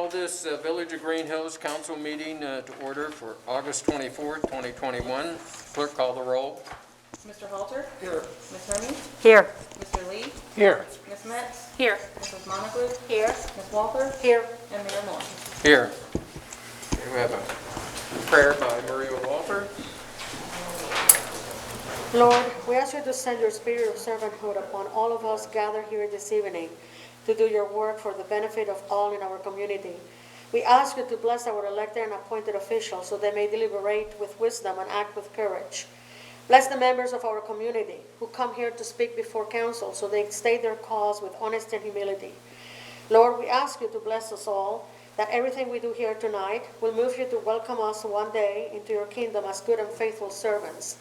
call this Village of Greenhills Council meeting to order for August 24th, 2021. Clerk, call the roll. Mr. Halter? Here. Ms. Hermy? Here. Mr. Lee? Here. Ms. Metz? Here. Mrs. Monaghan? Here. Ms. Walker? Here. And Mayor Moore. Here. Okay, we have a prayer by Maria Walter. Lord, we ask you to send your spirit of servanthood upon all of us gathered here this evening to do your work for the benefit of all in our community. We ask you to bless our elected and appointed officials so they may deliberate with wisdom and act with courage. Bless the members of our community who come here to speak before council so they state their cause with honesty and humility. Lord, we ask you to bless us all, that everything we do here tonight will move you to welcome us one day into your kingdom as good and faithful servants.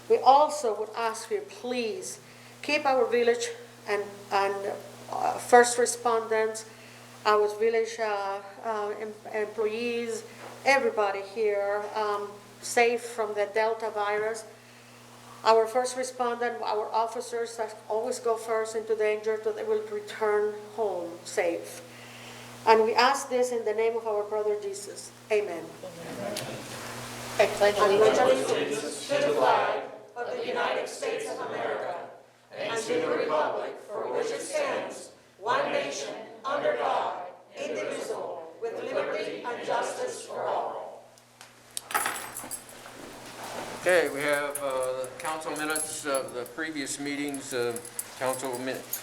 We also would ask you, please, keep our village and first responders, our village employees, everybody here safe from the Delta virus. Our first responders, our officers that always go first into danger, so they will return home safe. And we ask this in the name of our brother Jesus. Amen. I pledge allegiance to the flag of the United States of America and to the republic for which it stands, one nation, under God, indivisible, with liberty and justice for all. Okay, we have the council minutes of the previous meetings, council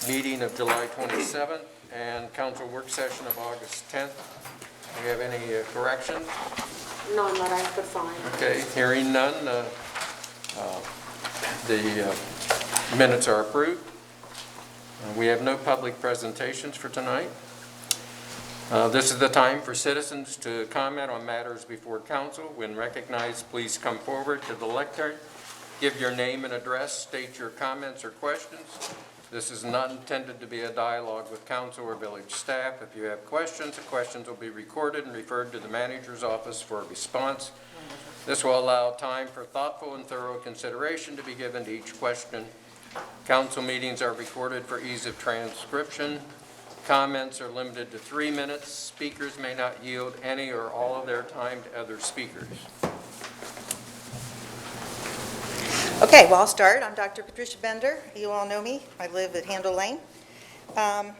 meeting of July 27th and council work session of August 10th. Do you have any corrections? None that I could find. Okay, hearing none, the minutes are approved. We have no public presentations for tonight. This is the time for citizens to comment on matters before council. When recognized, please come forward to the lectern. Give your name and address, state your comments or questions. This is not intended to be a dialogue with council or village staff. If you have questions, the questions will be recorded and referred to the manager's office for a response. This will allow time for thoughtful and thorough consideration to be given to each question. Council meetings are recorded for ease of transcription. Comments are limited to 3 minutes. Speakers may not yield any or all of their time to other speakers. Okay, well, I'll start. I'm Dr. Patricia Bender. You all know me. I live at Handle Lane. I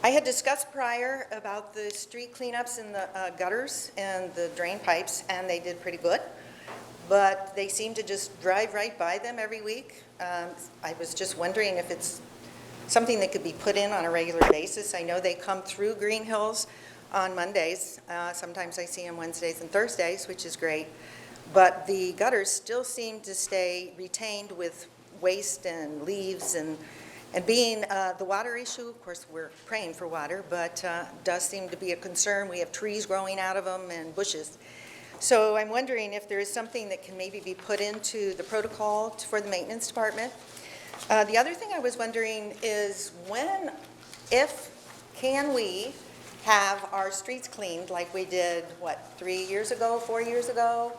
had discussed prior about the street cleanups in the gutters and the drain pipes, and they did pretty good. But they seem to just drive right by them every week. I was just wondering if it's something that could be put in on a regular basis. I know they come through Greenhills on Mondays. Sometimes I see them Wednesdays and Thursdays, which is great. But the gutters still seem to stay retained with waste and leaves, and being the water issue, of course, we're praying for water, but does seem to be a concern. We have trees growing out of them and bushes. So I'm wondering if there is something that can maybe be put into the protocol for the maintenance department. The other thing I was wondering is can we have our streets cleaned like we did, 3 years ago, 4 years ago?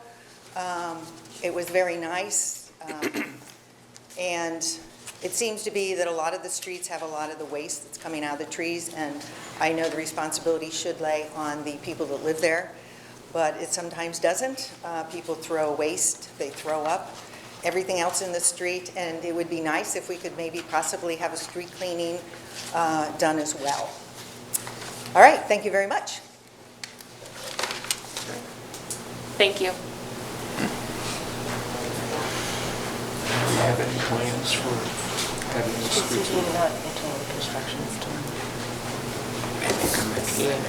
It was very nice, and it seems to be that a lot of the streets have a lot of the waste that's coming out of the trees, and I know the responsibility should lay on the people that live there, but it sometimes doesn't. People throw waste, they throw up everything else in the street, and it would be nice if we could maybe possibly have a street cleaning done as well. All right, thank you very much. Thank you. Do you have any plans for having the streets?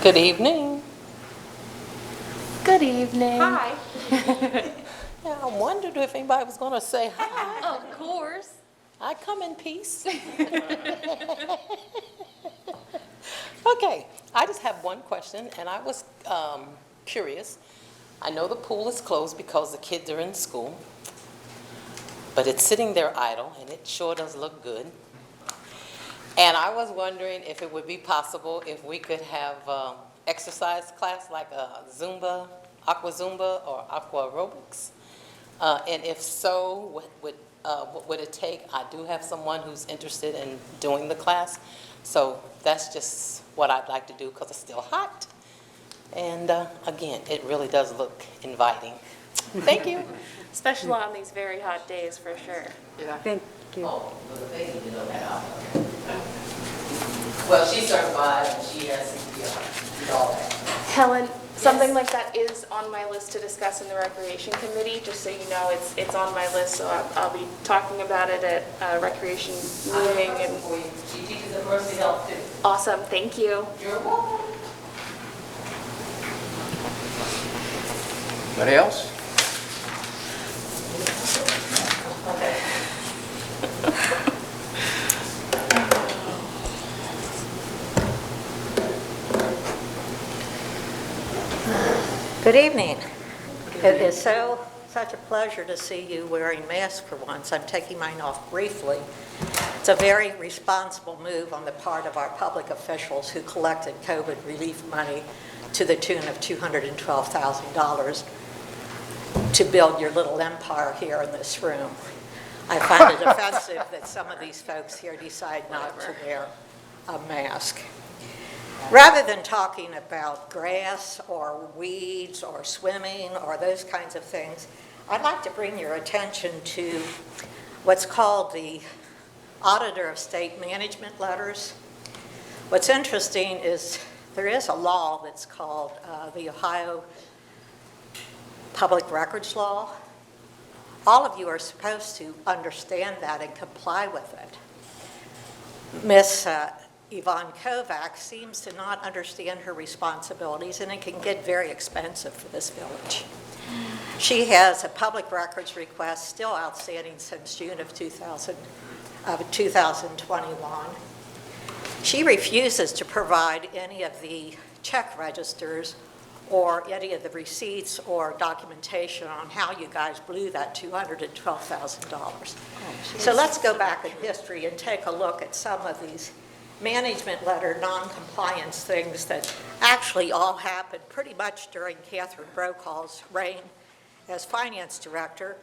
Good evening. Good evening. Hi. Yeah, I wondered if anybody was going to say hi. Of course. I come in peace. Okay, I just have one question, and I was curious. I know the pool is closed because the kids are in school, but it's sitting there idle, and it sure does look good. And I was wondering if it would be possible if we could have exercise class like a Zumba, Aqua Zumba, or Aqua Aerobics. And if so, would what would it take? I do have someone who's interested in doing the class, so that's just what I'd like to do because it's still hot. And again, it really does look inviting. Thank you. Especially on these very hot days, for sure. Thank you. Oh, well, the baby, you know that. Well, she's certified and she has CPR and all that. Helen, something like that is on my list to discuss in the Recreation Committee, just so you know, it's on my list, so I'll be talking about it at a Recreation meeting. And She teaches emergency health too. awesome, thank you. You're welcome. Anybody else? Okay. Good evening. It is such a pleasure to see you wearing masks for once. I'm taking mine off briefly. It's a very responsible move on the part of our public officials who collected COVID relief money to the tune of $212,000 to build your little empire here in this room. I find it offensive that some of these folks here decide not to wear a mask. Rather than talking about grass or weeds or swimming or those kinds of things, I'd like to bring your attention to what's called the Auditor of State Management Letters. What's interesting is there is a law that's called the Ohio Public Records Law. All of you are supposed to understand that and comply with it. Miss Yvonne Kovac seems to not understand her responsibilities, and it can get very expensive for this village. She has a public records request still outstanding since June of 2021. She refuses to provide any of the check registers or any of the receipts or documentation on how you guys blew that $212,000. So let's go back in history and take a look at some of these management letter non-compliance things that actually all happened pretty much during Catherine Brokaw's reign as finance director,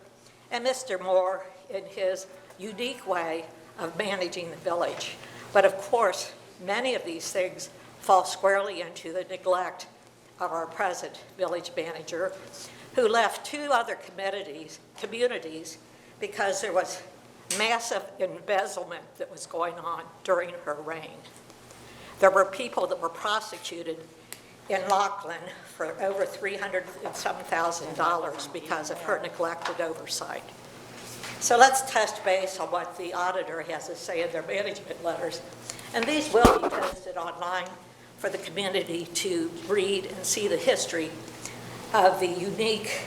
and Mr. Moore in his unique way of managing the village. But of course, many of these things fall squarely into the neglect of our present village manager, who left two other communities because there was massive embezzlement that was going on during her reign. There were people that were prosecuted in Laughlin for over $300 and some thousand because of her neglected oversight. So let's touch base on what the auditor has to say in their management letters. And these will be posted online for the community to read and see the history of the unique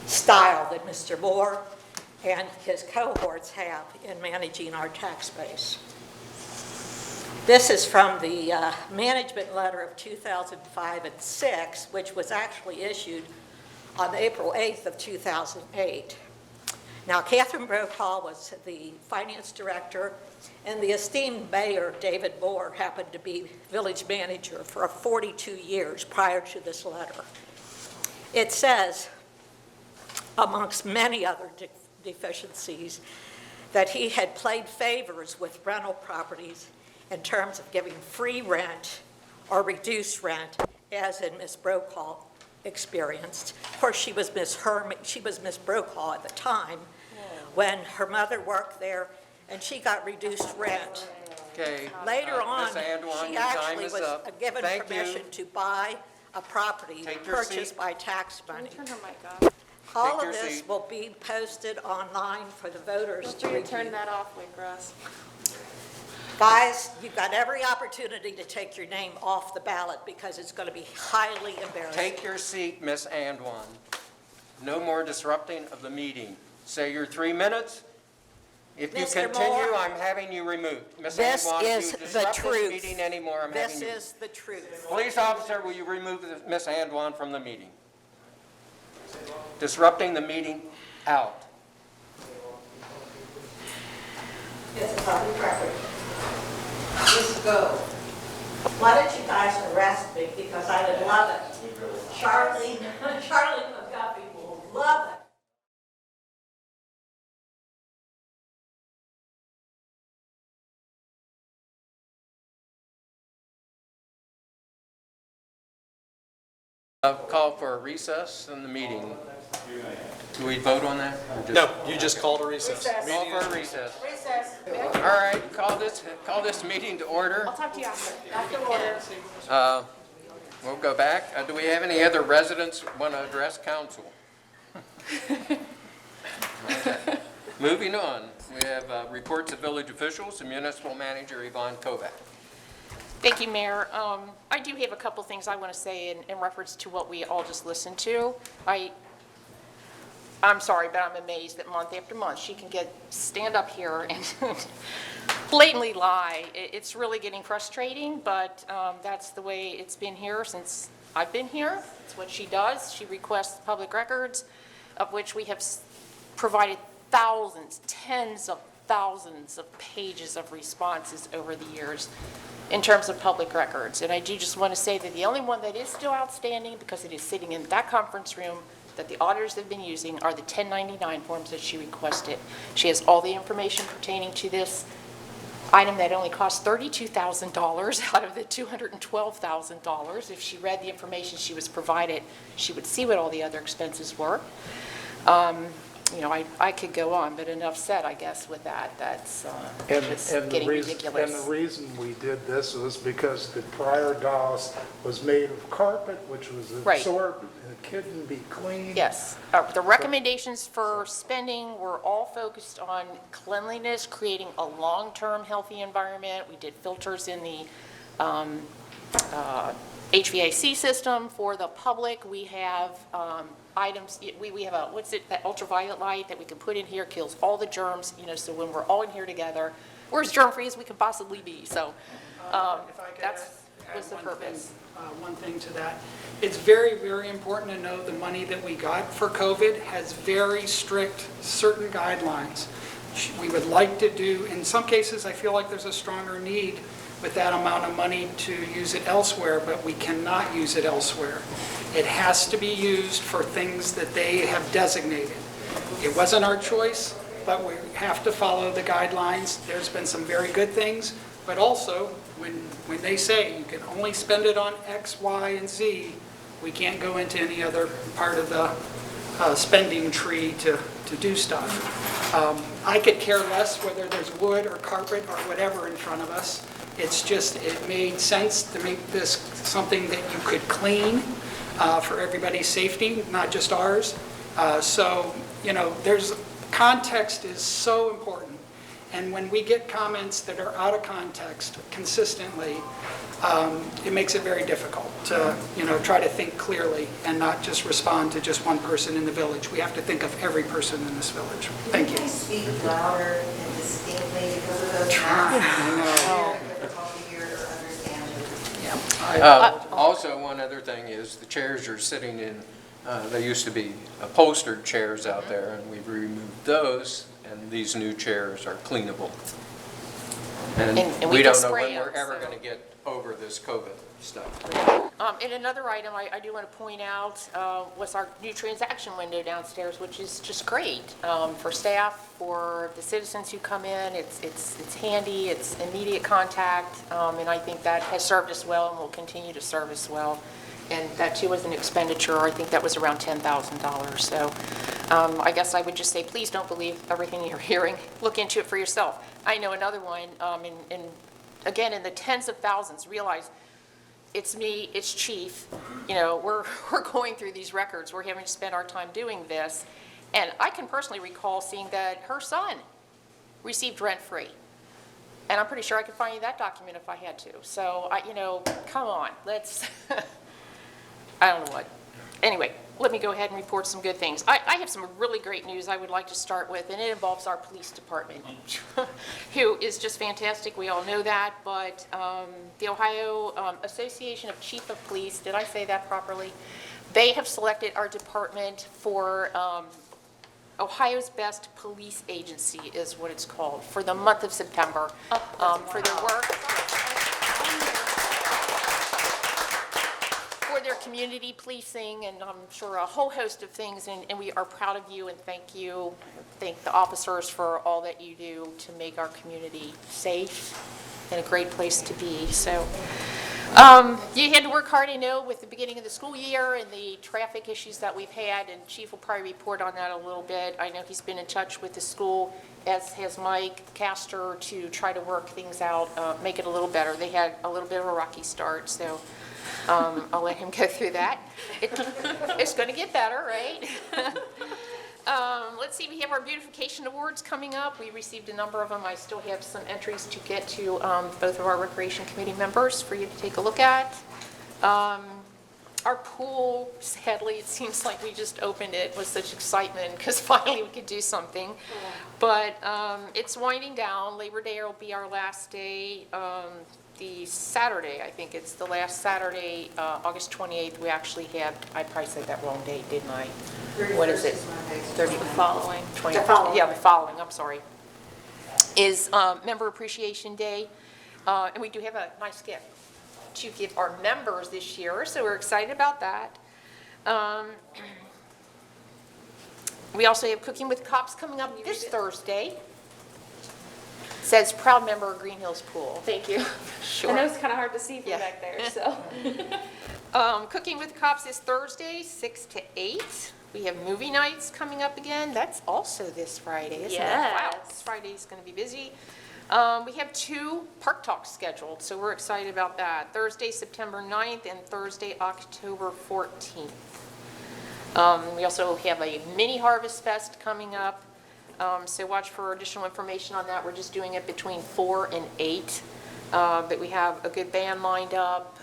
style that Mr. Moore and his cohorts have in managing our tax base. This is from the management letter of 2005 and 6, which was actually issued on April 8th of 2008. Now, Catherine Brokaw was the finance director, and the esteemed mayor, David Moore, happened to be village manager for 42 years prior to this letter. It says, amongst many other deficiencies, that he had played favors with rental properties in terms of giving free rent or reduced rent, as in Ms. Brokaw experienced. Of course, she was Miss Brokaw at the time when her mother worked there, and she got reduced rent. Okay. Later on, Ms. Anduan, she your time actually is was up. given Thank permission you. to buy a property Take your purchased seat. by tax money. Turn her mic off. All Take of your this seat. will be posted online for the voters Feel to free to turn review. that off, Waycross. Guys, you've got every opportunity to take your name off the ballot because it's going to be highly embarrassing. Take your seat, Ms. Anduan. No more disrupting of the meeting. Say your 3 minutes. If you Mr. continue, Moore, I'm having you removed. Ms. This Anduan, is if you the disrupt this truth. meeting anymore, I'm This having you. is the truth. Police officer, will you remove Ms. Anduan from the meeting? Disrupting the meeting, out. It's a public record. Just go. Why don't you guys arrest me, because I would love it. Charlie McGuffey will love it. Call for a recess in the meeting. Do we vote on that? Or just- No, you just called a recess. Call for a recess. All right, call this meeting to order. I'll talk to you after. After order. We'll go back. Do we have any other residents want to address council? Okay. Moving on, we have reports of village officials and municipal manager Yvonne Kovac. Thank you, Mayor. I do have a couple things I want to say in reference to what we all just listened to. I'm sorry, but I'm amazed that month after month, she can stand up here and blatantly lie. It's really getting frustrating, but that's the way it's been here since I've been here. It's what she does. She requests public records, of which we have provided thousands, tens of thousands of pages of responses over the years in terms of public records. And I do just want to say that the only one that is still outstanding, because it is sitting in that conference room that the auditors have been using, are the 1099 forms that she requested. She has all the information pertaining to this item that only cost $32,000 out of the $212,000. If she read the information she was provided, she would see what all the other expenses were. You know, I could go on, but enough said, I guess, with that. That's just getting ridiculous. And the reason we did this was because the prior DOS was made of carpet, which was Right. absorbed and it couldn't be cleaned. Yes. The recommendations for spending were all focused on cleanliness, creating a long-term healthy environment. We did filters in the HVAC system for the public. We have items, we have that ultraviolet light that we can put in here, kills all the germs, you know, so when we're all in here together, we're as germ-free as we can possibly be. So If I could that's add was the purpose. one thing to that. It's very, very important to know the money that we got for COVID has very strict, certain guidelines. We would like to do, in some cases, I feel like there's a stronger need with that amount of money to use it elsewhere, but we cannot use it elsewhere. It has to be used for things that they have designated. It wasn't our choice, but we have to follow the guidelines. There's been some very good things, but also when they say you can only spend it on X, Y, and Z, we can't go into any other part of the spending tree to do stuff. I could care less whether there's wood or carpet or whatever in front of us. It's just, it made sense to make this something that you could clean for everybody's safety, not just ours. So, you know, context is so important. And when we get comments that are out of context consistently, it makes it very difficult to, you know, try to think clearly and not just respond to just one person in the village. We have to think of every person in this village. Thank you. Can you speak louder and distinctly because of those masks? Difficult to hear or understand you. Also, one other thing is the chairs are sitting in, there used to be upholstered chairs out there, and we've removed those, and these new chairs are cleanable. And And we we don't can know when spray we're them, ever so. going to get over this COVID stuff. And another item I do want to point out was our new transaction window downstairs, which is just great for staff, for the citizens who come in. It's handy, it's immediate contact, and I think that has served us well and will continue to serve us well. And that too was an expenditure, I think that was around $10,000. So I guess I would just say, please don't believe everything you're hearing. Look into it for yourself. I know another one, again, in the tens of thousands, realize it's me, it's Chief, you know, we're going through these records, we're having to spend our time doing this, and I can personally recall seeing that her son received rent-free, and I'm pretty sure I could find you that document if I had to. So, you know, come on, let's, I don't know what. Anyway, let me go ahead and report some good things. I have some really great news I would like to start with, and it involves our police department, who is just fantastic. We all know that, but the Ohio Association of Chief of Police, did I say that properly? They have selected our department for Ohio's Best Police Agency, is what it's called, for the month of September, for their work. For their community policing, and I'm sure a whole host of things, and we are proud of you and thank you. Thank the officers for all that you do to make our community safe and a great place to be. So You had to work hard, I know, with the beginning of the school year and the traffic issues that we've had, and Chief will probably report on that a little bit. I know he's been in touch with the school, as has Mike Castor, to try to work things out, make it a little better. They had a little bit of a rocky start, so I'll let him go through that. It's going to get better, right? Let's see, we have our Beautification Awards coming up. We received a number of them. I still have some entries to get to both of our Recreation Committee members for you to take a look at. Our pool, sadly, it seems like we just opened it with such excitement because finally we could do something. But it's winding down. Labor Day will be our last day. The Saturday, I think it's the last Saturday, August 28th, we actually have, I probably said that wrong date, didn't I? What is it? 30, the following. 20, yeah, the following, I'm sorry, is Member Appreciation Day. And we do have a nice gift to give our members this year, so we're excited about that. We also have Cooking with Cops coming up this Thursday. Says proud member of Greenhills Pool. Thank you. Sure. I know it's kind of hard to see from Yeah. back there, so. Cooking with Cops is Thursday, 6 to 8. We have movie nights coming up again. That's also this Friday, isn't it? Wow, Yes. this Friday's going to be busy. We have 2 park talks scheduled, so we're excited about that. Thursday, September 9th, and Thursday, October 14th. We also have a mini Harvest Fest coming up. So watch for additional information on that. We're just doing it between 4 and 8. But we have a good band lined up,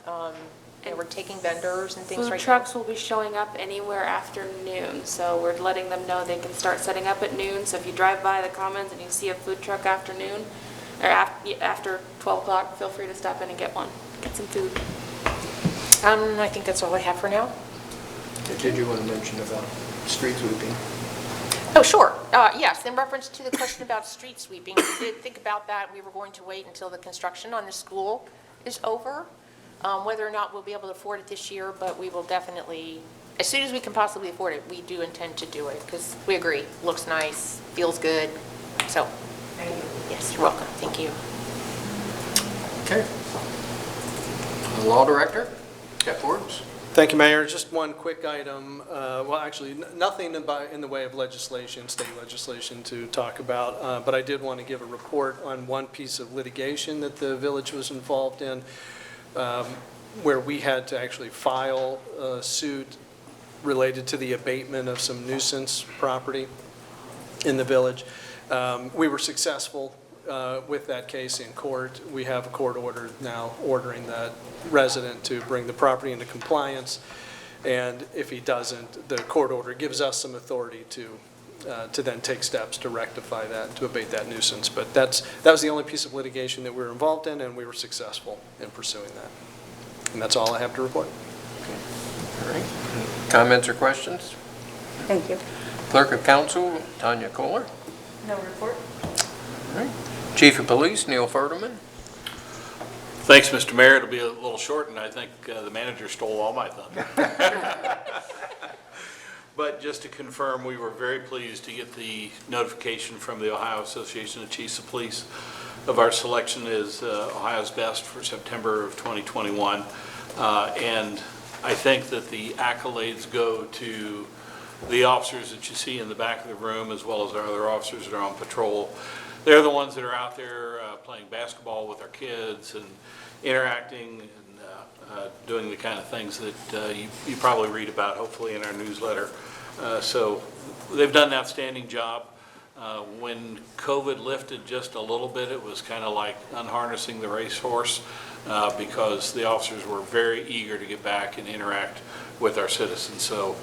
and we're taking vendors and things Food right now. trucks will be showing up anywhere after noon, so we're letting them know they can start setting up at noon. So if you drive by the Commons and you see a food truck after noon, or after 12 o'clock, feel free to stop in and get one, get some food. I think that's all I have for now. Did you want to mention about street sweeping? Oh, sure. Yes, in reference to the question about street sweeping, we did think about that. We were going to wait until the construction on the school is over. Whether or not we'll be able to afford it this year, but we will definitely, as soon as we can possibly afford it, we do intend to do it because we agree. Looks nice, feels good. So, yes, you're welcome. Thank you. Okay. Law Director, Jeff Forbes. Thank you, Mayor. Just one quick item. Well, actually, nothing in the way of legislation, state legislation to talk about, but I did want to give a report on one piece of litigation that the village was involved in, where we had to actually file a suit related to the abatement of some nuisance property in the village. We were successful with that case in court. We have a court order now ordering that resident to bring the property into compliance, and if he doesn't, the court order gives us some authority to then take steps to rectify that, to abate that nuisance. But that was the only piece of litigation that we were involved in, and we were successful in pursuing that. And that's all I have to report. All right. Comments or questions? Thank you. Clerk of Council, Tanya Kohler. No report. All right. Chief of Police, Neil Furterman. Thanks, Mr. Mayor. It'll be a little short, and I think the manager stole all my thunder. But just to confirm, we were very pleased to get the notification from the Ohio Association of Chiefs of Police of our selection as Ohio's best for September of 2021. And I think that the accolades go to the officers that you see in the back of the room, as well as our other officers that are on patrol. They're the ones that are out there playing basketball with our kids and interacting and doing the kind of things that you probably read about, hopefully, in our newsletter. So they've done an outstanding job. When COVID lifted just a little bit, it was kind of like unharnessing the racehorse because the officers were very eager to get back and interact with our citizens. So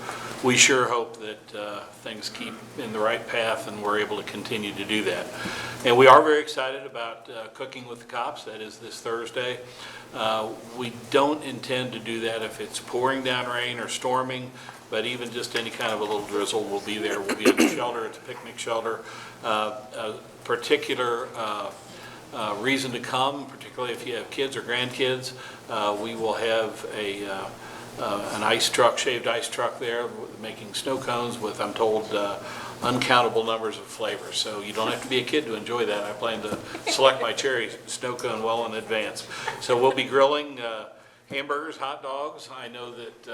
we sure hope that things keep in the right path and we're able to continue to do that. And we are very excited about Cooking with the Cops. That is this Thursday. We don't intend to do that if it's pouring down rain or storming, but even just any kind of a little drizzle will be there. We'll be in the shelter. It's a picnic shelter. A particular reason to come, particularly if you have kids or grandkids, we will have an ice truck, shaved ice truck there, making snow cones with, I'm told, uncountable numbers of flavors. So you don't have to be a kid to enjoy that. I plan to select my cherry snow cone well in advance. So we'll be grilling hamburgers, hot dogs. I know that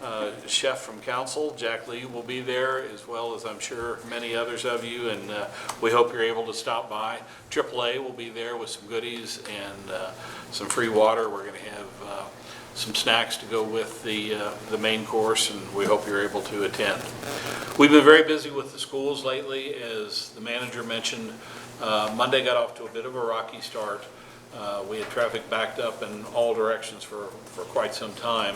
our chef from council, Jack Lee, will be there, as well as I'm sure many others of you, and we hope you're able to stop by. AAA will be there with some goodies and some free water. We're going to have some snacks to go with the main course, and we hope you're able to attend. We've been very busy with the schools lately. As the manager mentioned, Monday got off to a bit of a rocky start. We had traffic backed up in all directions for quite some time.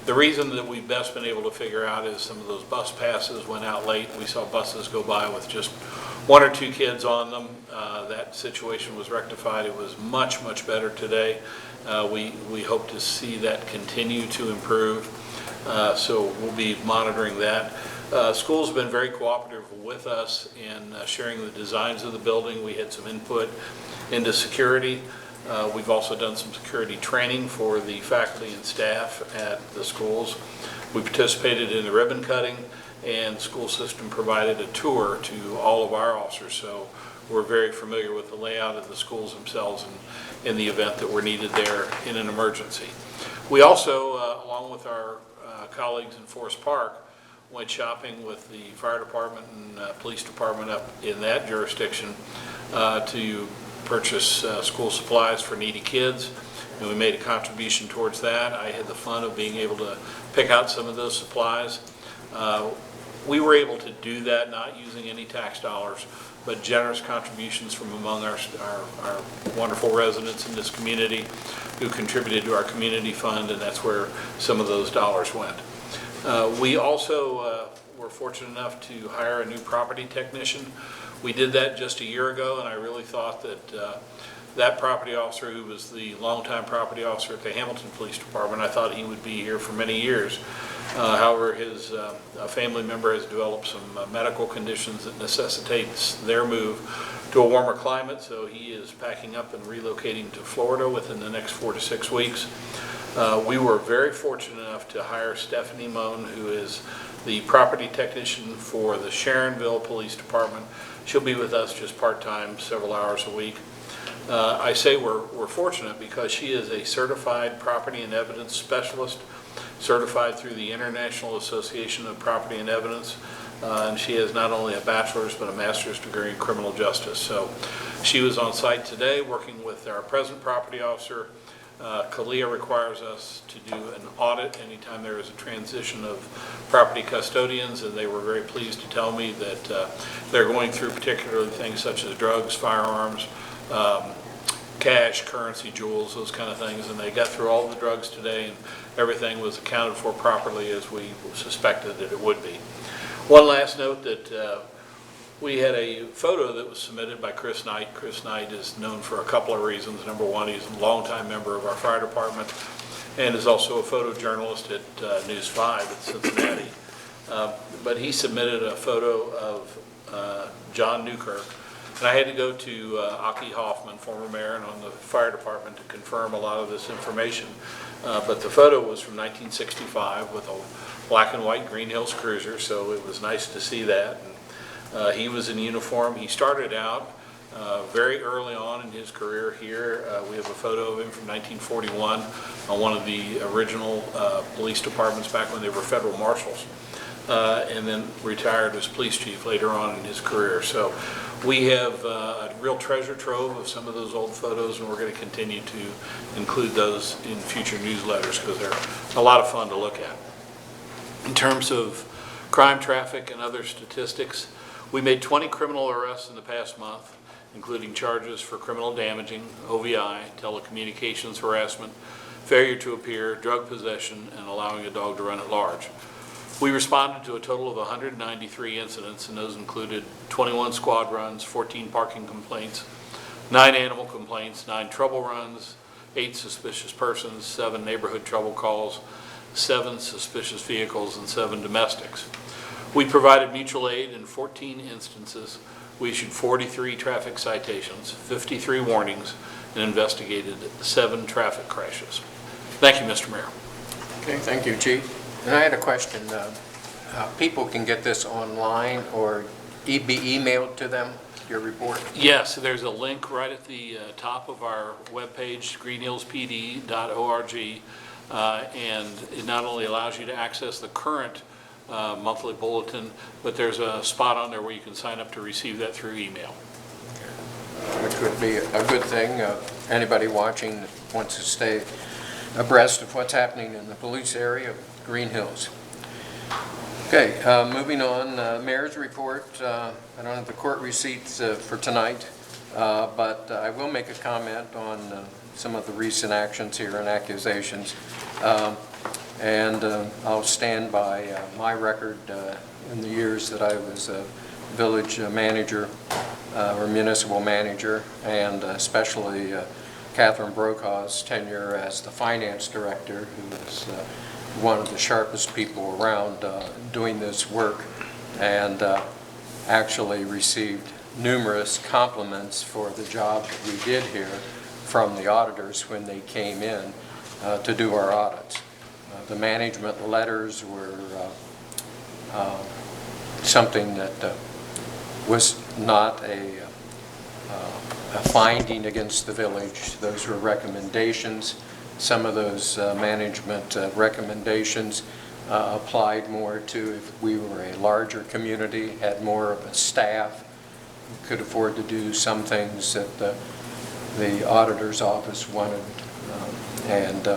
The reason that we've best been able to figure out is some of those bus passes went out late. We saw buses go by with just 1 or 2 kids on them. That situation was rectified. It was much, much better today. We hope to see that continue to improve, so we'll be monitoring that. Schools have been very cooperative with us in sharing the designs of the building. We had some input into security. We've also done some security training for the faculty and staff at the schools. We participated in the ribbon cutting, and the school system provided a tour to all of our officers, so we're very familiar with the layout of the schools themselves and in the event that we're needed there in an emergency. We also, along with our colleagues in Forest Park, went shopping with the fire department and police department up in that jurisdiction to purchase school supplies for needy kids, and we made a contribution towards that. I had the fun of being able to pick out some of those supplies. We were able to do that not using any tax dollars, but generous contributions from among our wonderful residents in this community who contributed to our community fund, and that's where some of those dollars went. We also were fortunate enough to hire a new property technician. We did that just a year ago, and I really thought that that property officer, who was the longtime property officer at the Hamilton Police Department, I thought he would be here for many years. However, his family member has developed some medical conditions that necessitates their move to a warmer climate, so he is packing up and relocating to Florida within the next 4 to 6 weeks. We were very fortunate enough to hire Stephanie Moan, who is the property technician for the Sharonville Police Department. She'll be with us just part-time, several hours a week. I say we're fortunate because she is a certified property and evidence specialist, certified through the International Association of Property and Evidence, and she has not only a bachelor's but a master's degree in criminal justice. So she was on site today working with our present property officer. Kalia requires us to do an audit anytime there is a transition of property custodians, and they were very pleased to tell me that they're going through particularly things such as drugs, firearms, cash, currency, jewels, those kind of things, and they got through all the drugs today, and everything was accounted for properly as we suspected that it would be. One last note that we had a photo that was submitted by Chris Knight. Chris Knight is known for a couple of reasons. Number one, he's a longtime member of our fire department and is also a photojournalist at News 5 at Cincinnati. But he submitted a photo of John Newkirk. And I had to go to Aki Hoffman, former mayor, and on the fire department to confirm a lot of this information. But the photo was from 1965 with a black and white Greenhills cruiser, so it was nice to see that. And, he was in uniform. He started out very early on in his career here. We have a photo of him from 1941 on one of the original police departments back when they were federal marshals, and then retired as police chief later on in his career. So we have a real treasure trove of some of those old photos, and we're going to continue to include those in future newsletters because they're a lot of fun to look at. In terms of crime, traffic, and other statistics, we made 20 criminal arrests in the past month, including charges for criminal damaging, OVI, telecommunications harassment, failure to appear, drug possession, and allowing a dog to run at large. We responded to a total of 193 incidents, and those included 21 squad runs, 14 parking complaints, 9 animal complaints, 9 trouble runs, 8 suspicious persons, 7 neighborhood trouble calls, 7 suspicious vehicles, and 7 domestics. We provided mutual aid in 14 instances. We issued 43 traffic citations, 53 warnings, and investigated 7 traffic crashes. Thank you, Mr. Mayor. Okay, thank you, Chief. And I had a question. People can get this online or be emailed to them? your report? Yes, there's a link right at the top of our webpage, greenhillspd.org, and it not only allows you to access the current monthly bulletin, but there's a spot on there where you can sign up to receive that through email. Which would be a good thing. Anybody watching that wants to stay abreast of what's happening in the police area of Greenhills. Okay, moving on, Mayor's report. I don't have the court receipts for tonight, but I will make a comment on some of the recent actions here and accusations. And I'll stand by my record in the years that I was a village manager or municipal manager, and especially Catherine Brokaw's tenure as the finance director, who was one of the sharpest people around doing this work, and actually received numerous compliments for the job that we did here from the auditors when they came in to do our audits. The management letters were something that was not a finding against the village. Those were recommendations. Some of those management recommendations applied more to if we were a larger community, had more of a staff, could afford to do some things that the auditor's office wanted, and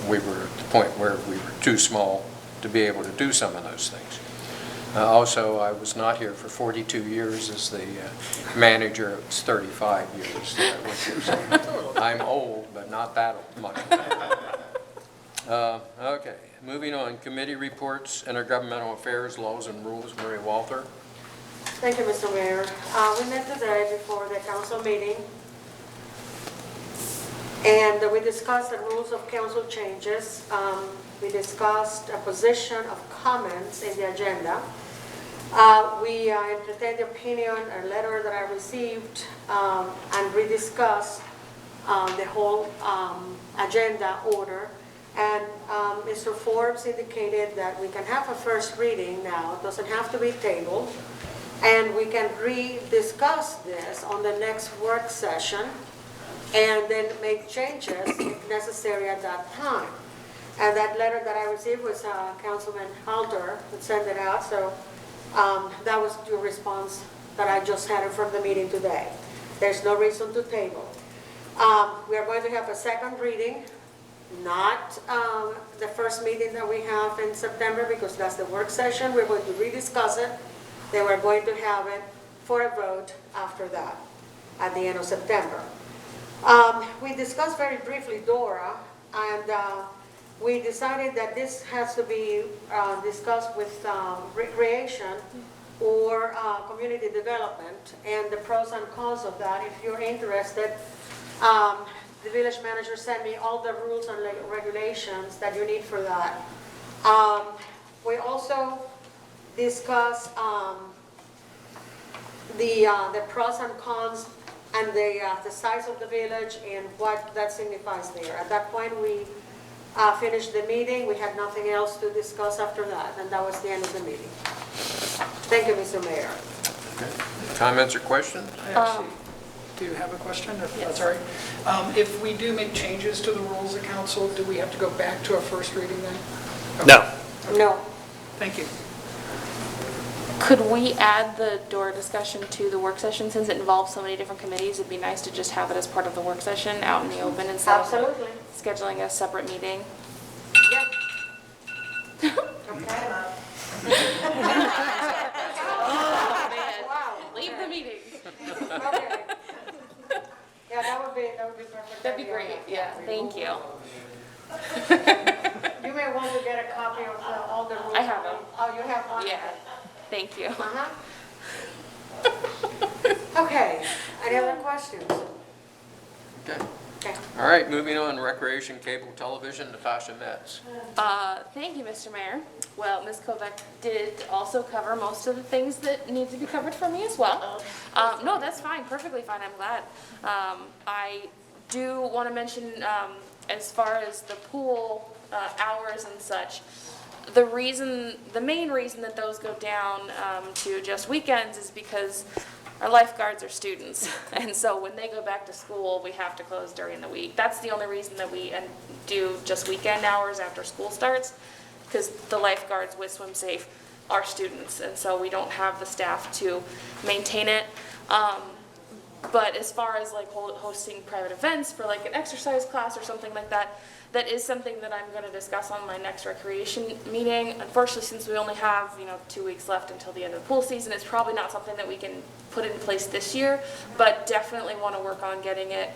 we were at the point where we were too small to be able to do some of those things. Also, I was not here for 42 years as the manager. It was 35 years that I was here. So I'm old, but not that much. Okay, moving on. Committee reports, intergovernmental affairs, laws and rules. Mary Walther. Thank you, Mr. Mayor. We met today before the council meeting, and we discussed the rules of council changes. We discussed a position of comments in the agenda. We entertained the opinion, a letter that I received, and rediscussed the whole agenda order. And Mr. Forbes indicated that we can have a first reading now. It doesn't have to be tabled. And we can rediscuss this on the next work session and then make changes if necessary at that time. And that letter that I received was Councilman Halter that sent it out, so that was your response that I just had from the meeting today. There's no reason to table. We are going to have a second reading, not the first meeting that we have in September, because that's the work session. We're going to rediscuss it. Then we're going to have it for a vote after that, at the end of September. We discussed very briefly DORA, and we decided that this has to be discussed with recreation or community development, and the pros and cons of that. If you're interested, the village manager sent me all the rules and regulations that you need for that. We also discussed the pros and cons and the size of the village and what that signifies there. At that point, we finished the meeting. We had nothing else to discuss after that, and that was the end of the meeting. Thank you, Mr. Mayor. Okay. Comments or questions? I actually do have a question, if that's all right. If we do make changes to the rules of council, do we have to go back to a first reading then? Okay. No. No. Thank you. Could we add the DORA discussion to the work session, since it involves so many different committees? It'd be nice to just have it as part of the work session out in the open instead Absolutely. of scheduling a separate meeting. Yeah. Okay. Oh, man. Wow. Leave the meeting. Okay. Yeah, that would be perfect. That'd be great. Yeah, thank you. You may want to get a copy of all the rules. I have them. Oh, you have one? Yeah, thank you. Uh-huh. Okay, any other questions? Okay. Okay. All right, moving on, recreation, cable television, Natasha Metz. Thank you, Mr. Mayor. Well, Ms. Kovac did also cover most of the things that need to be covered for me as well. No, that's fine, perfectly fine, I'm glad. I do want to mention, as far as the pool hours and such, the main reason that those go down to just weekends is because our lifeguards are students, and so when they go back to school, we have to close during the week. That's the only reason that we do just weekend hours after school starts, because the lifeguards with Swim Safe are students, and so we don't have the staff to maintain it. But as far as like hosting private events for like an exercise class or something like that, that is something that I'm going to discuss on my next recreation meeting. Unfortunately, since we only have, 2 weeks left until the end of the pool season, it's probably not something that we can put in place this year, but definitely want to work on getting it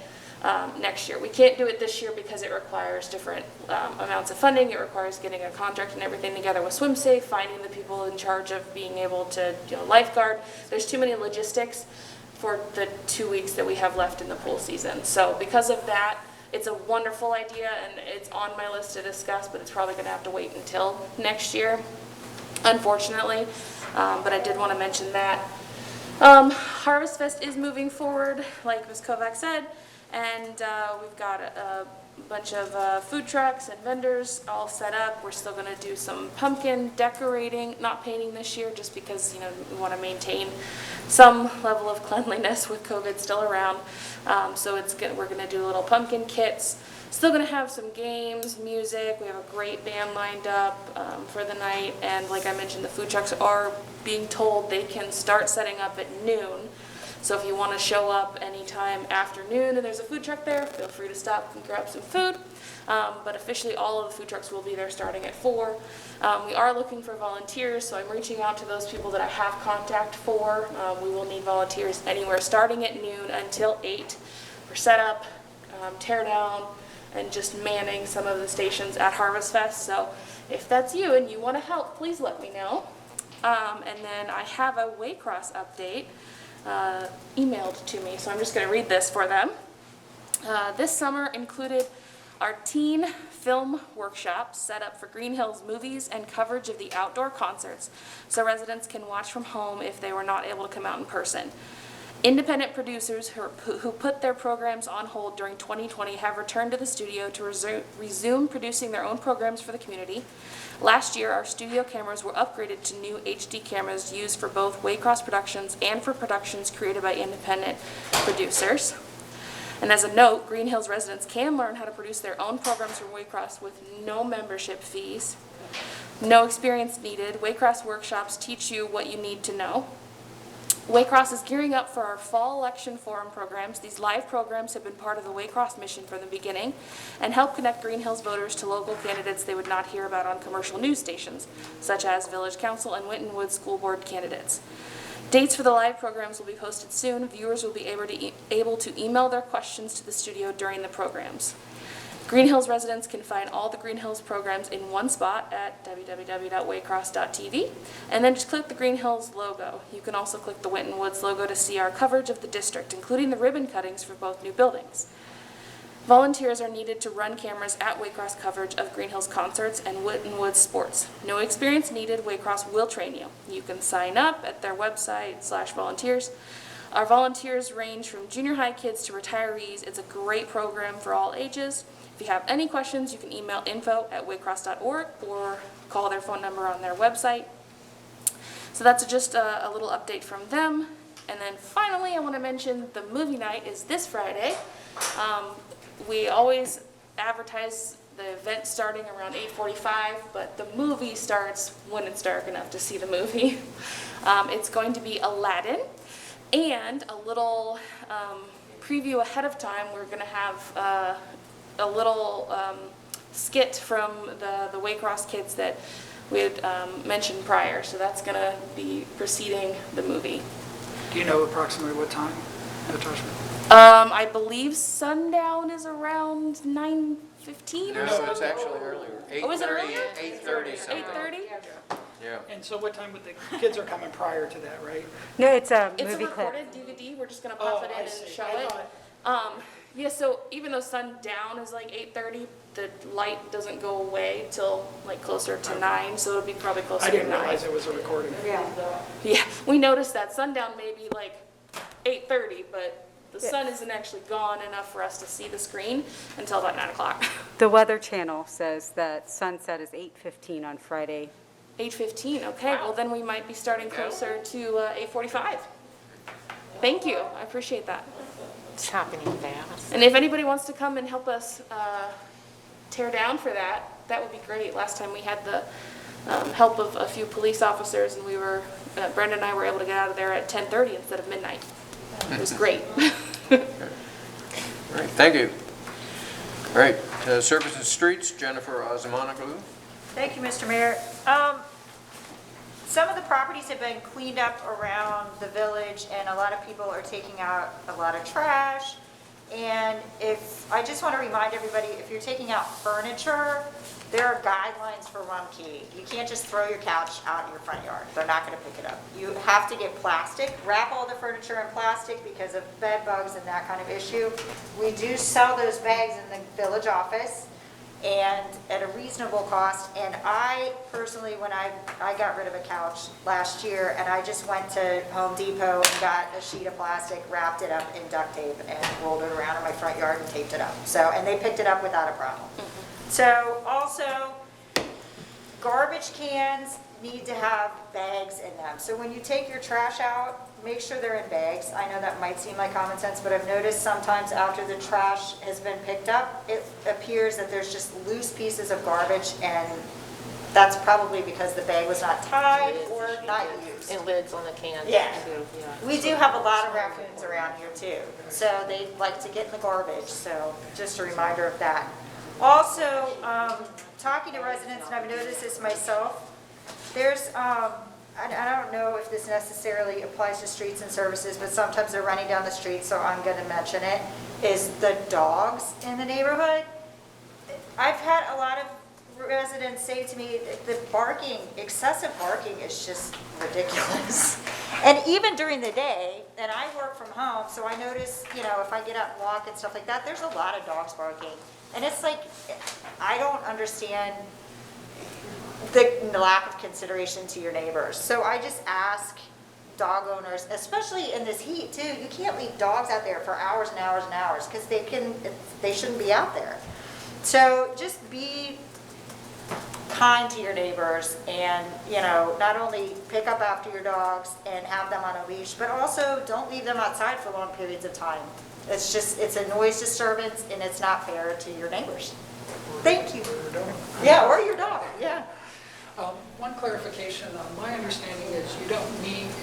next year. We can't do it this year because it requires different amounts of funding. It requires getting a contract and everything together with Swim Safe, finding the people in charge of being able to, lifeguard. There's too many logistics for the 2 weeks that we have left in the pool season. So because of that, it's a wonderful idea and it's on my list to discuss, but it's probably going to have to wait until next year, unfortunately. But I did want to mention that. Harvest Fest is moving forward, like Ms. Kovac said, and we've got a bunch of food trucks and vendors all set up. We're still going to do some pumpkin decorating, not painting this year, just because we want to maintain some level of cleanliness with COVID still around. So we're going to do little pumpkin kits. Still going to have some games, music. We have a great band lined up for the night, and like I mentioned, the food trucks are being told they can start setting up at noon. So if you want to show up anytime after noon and there's a food truck there, feel free to stop and grab some food. But officially all of the food trucks will be there starting at 4. We are looking for volunteers, so I'm reaching out to those people that I have contact for. We will need volunteers anywhere starting at noon until 8 for setup, tear down, and just manning some of the stations at Harvest Fest. So if that's you and you want to help, please let me know. And then I have a Waycross update emailed to me, so I'm just going to read this for them. This summer included our teen film workshop set up for Greenhills movies and coverage of the outdoor concerts, so residents can watch from home if they were not able to come out in person. Independent producers who put their programs on hold during 2020 have returned to the studio to resume producing their own programs for the community. Last year, our studio cameras were upgraded to new HD cameras used for both Waycross productions and for productions created by independent producers. And as a note, Greenhills residents can learn how to produce their own programs from Waycross with no membership fees. No experience needed. Waycross workshops teach you what you need to know. Waycross is gearing up for our fall election forum programs. These live programs have been part of the Waycross mission from the beginning and help connect Greenhills voters to local candidates they would not hear about on commercial news stations, such as Village Council and Winton Woods School Board candidates. Dates for the live programs will be posted soon. Viewers will be able to email their questions to the studio during the programs. Greenhills residents can find all the Greenhills programs in one spot at www.waycross.tv, and then just click the Greenhills logo. You can also click the Winton Woods logo to see our coverage of the district, including the ribbon cuttings for both new buildings. Volunteers are needed to run cameras at Waycross coverage of Greenhills concerts and Winton Woods sports. No experience needed. Waycross will train you. You can sign up at their website /volunteers. Our volunteers range from junior high kids to retirees. It's a great program for all ages. If you have any questions, you can email info@waycross.org or call their phone number on their website. So that's just a little update from them. And then finally, I want to mention the movie night is this Friday. We always advertise the event starting around 8:45, but the movie starts when it's dark enough to see the movie. It's going to be Aladdin, and a little preview ahead of time, we're going to have a little skit from the Waycross kids that we had mentioned prior, so that's going to be preceding the movie. Do you know approximately what time, Natasha? I believe sundown is around 9:15 or No, so. it's actually earlier. Oh, is it earlier? 8:30 something. 8:30? Yeah. And so what time would the kids are coming prior to that, right? No, it's a It's a movie clip. recorded DVD. We're just going to pop it in I and see. show I it. thought- Yeah, so even though sundown is like 8:30, the light doesn't go away till like closer to 9, so it'll be probably closer I to didn't 9. realize it was a recording. Yeah, we noticed that sundown may be like 8:30, but the sun isn't actually gone enough for us to see the screen until about 9 o'clock. The Weather Channel says that sunset is 8:15 on Friday. 8:15, okay, well then we might be starting closer to 8:45. Thank you, I appreciate that. It's happening fast. And if anybody wants to come and help us tear down for that, that would be great. Last time we had the help of a few police officers, and we were, Brenda and I were able to get out of there at 10:30 instead of midnight. It was great. All right, thank you. All right, Service and Streets, Jennifer Osmanoglu. Thank you, Mr. Mayor. Some of the properties have been cleaned up around the village, and a lot of people are taking out a lot of trash. And I just want to remind everybody, if you're taking out furniture, there are guidelines for Rumpke. You can't just throw your couch out in your front yard. They're not going to pick it up. You have to get plastic, wrap all the furniture in plastic because of bed bugs and that kind of issue. We do sell those bags in the village office and at a reasonable cost. And I personally, when I got rid of a couch last year, and I just went to Home Depot and got a sheet of plastic, wrapped it up in duct tape, and rolled it around in my front yard and taped it up. And they picked it up without a problem. So also, garbage cans need to have bags in them. So when you take your trash out, make sure they're in bags. I know that might seem like common sense, but I've noticed sometimes after the trash has been picked up, it appears that there's just loose pieces of garbage, and that's probably because the bag was not tied or not used. And lids on the cans. Yeah. too, We do have a lot of raccoons around here too, so they like to get in the garbage, so just a reminder of that. Also, talking to residents, and I've noticed this myself, there's, I don't know if this necessarily applies to streets and services, but sometimes they're running down the street, so I'm going to mention it, is the dogs in the neighborhood. I've had a lot of residents say to me that the barking, excessive barking is just ridiculous. And even during the day, and I work from home, so I notice, if I get out and walk and stuff like that, there's a lot of dogs barking. And it's like, I don't understand the lack of consideration to your neighbors. So I just ask dog owners, especially in this heat too, you can't leave dogs out there for hours and hours and hours because they shouldn't be out there. So just be kind to your neighbors and, not only pick up after your dogs and have them on a leash, but also don't leave them outside for long periods of time. It's a noise disturbance and it's not fair to your neighbors. Thank you. Yeah, or your dog, yeah. One clarification, my understanding is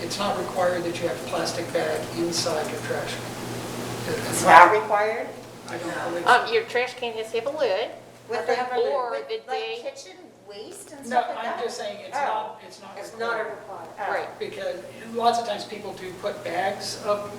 it's not required that you have a plastic bag inside your trash can. It's not required? I don't believe so. Your trash can has to have a lid. With kitchen waste and No, stuff like that? I'm just saying it's not required. Right. Because lots of times people do put bags of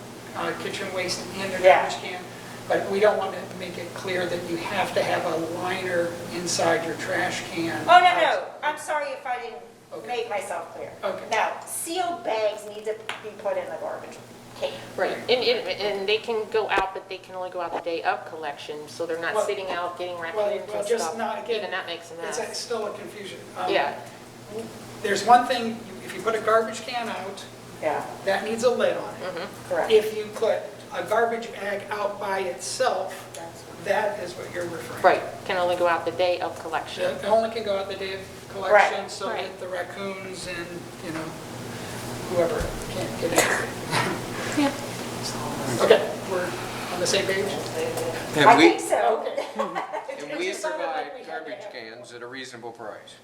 kitchen waste in their Yeah. garbage can, but we don't want to make it clear that you have to have a liner inside your trash can. Oh, no, I'm sorry if I didn't Okay. make myself clear. Okay. No, sealed bags need to be put in the garbage can. Right, and they can go out, but they can only go out the day of collection, so they're not Well- sitting out getting Well, raccoons and just stuff. not, again, Even that makes a mess. it's still a confusion. Yeah. There's one thing, if you put a garbage can out, Yeah, that needs a lid on it. correct. If you put a garbage bag out by itself, that is what you're referring to. Right, can only go out the day of collection. It only can go out the day of collection, Right. so Right. that the raccoons and, whoever can't get in. Yeah. Okay, we're on the same page? I think so. Okay. And we provide garbage cans at a reasonable price.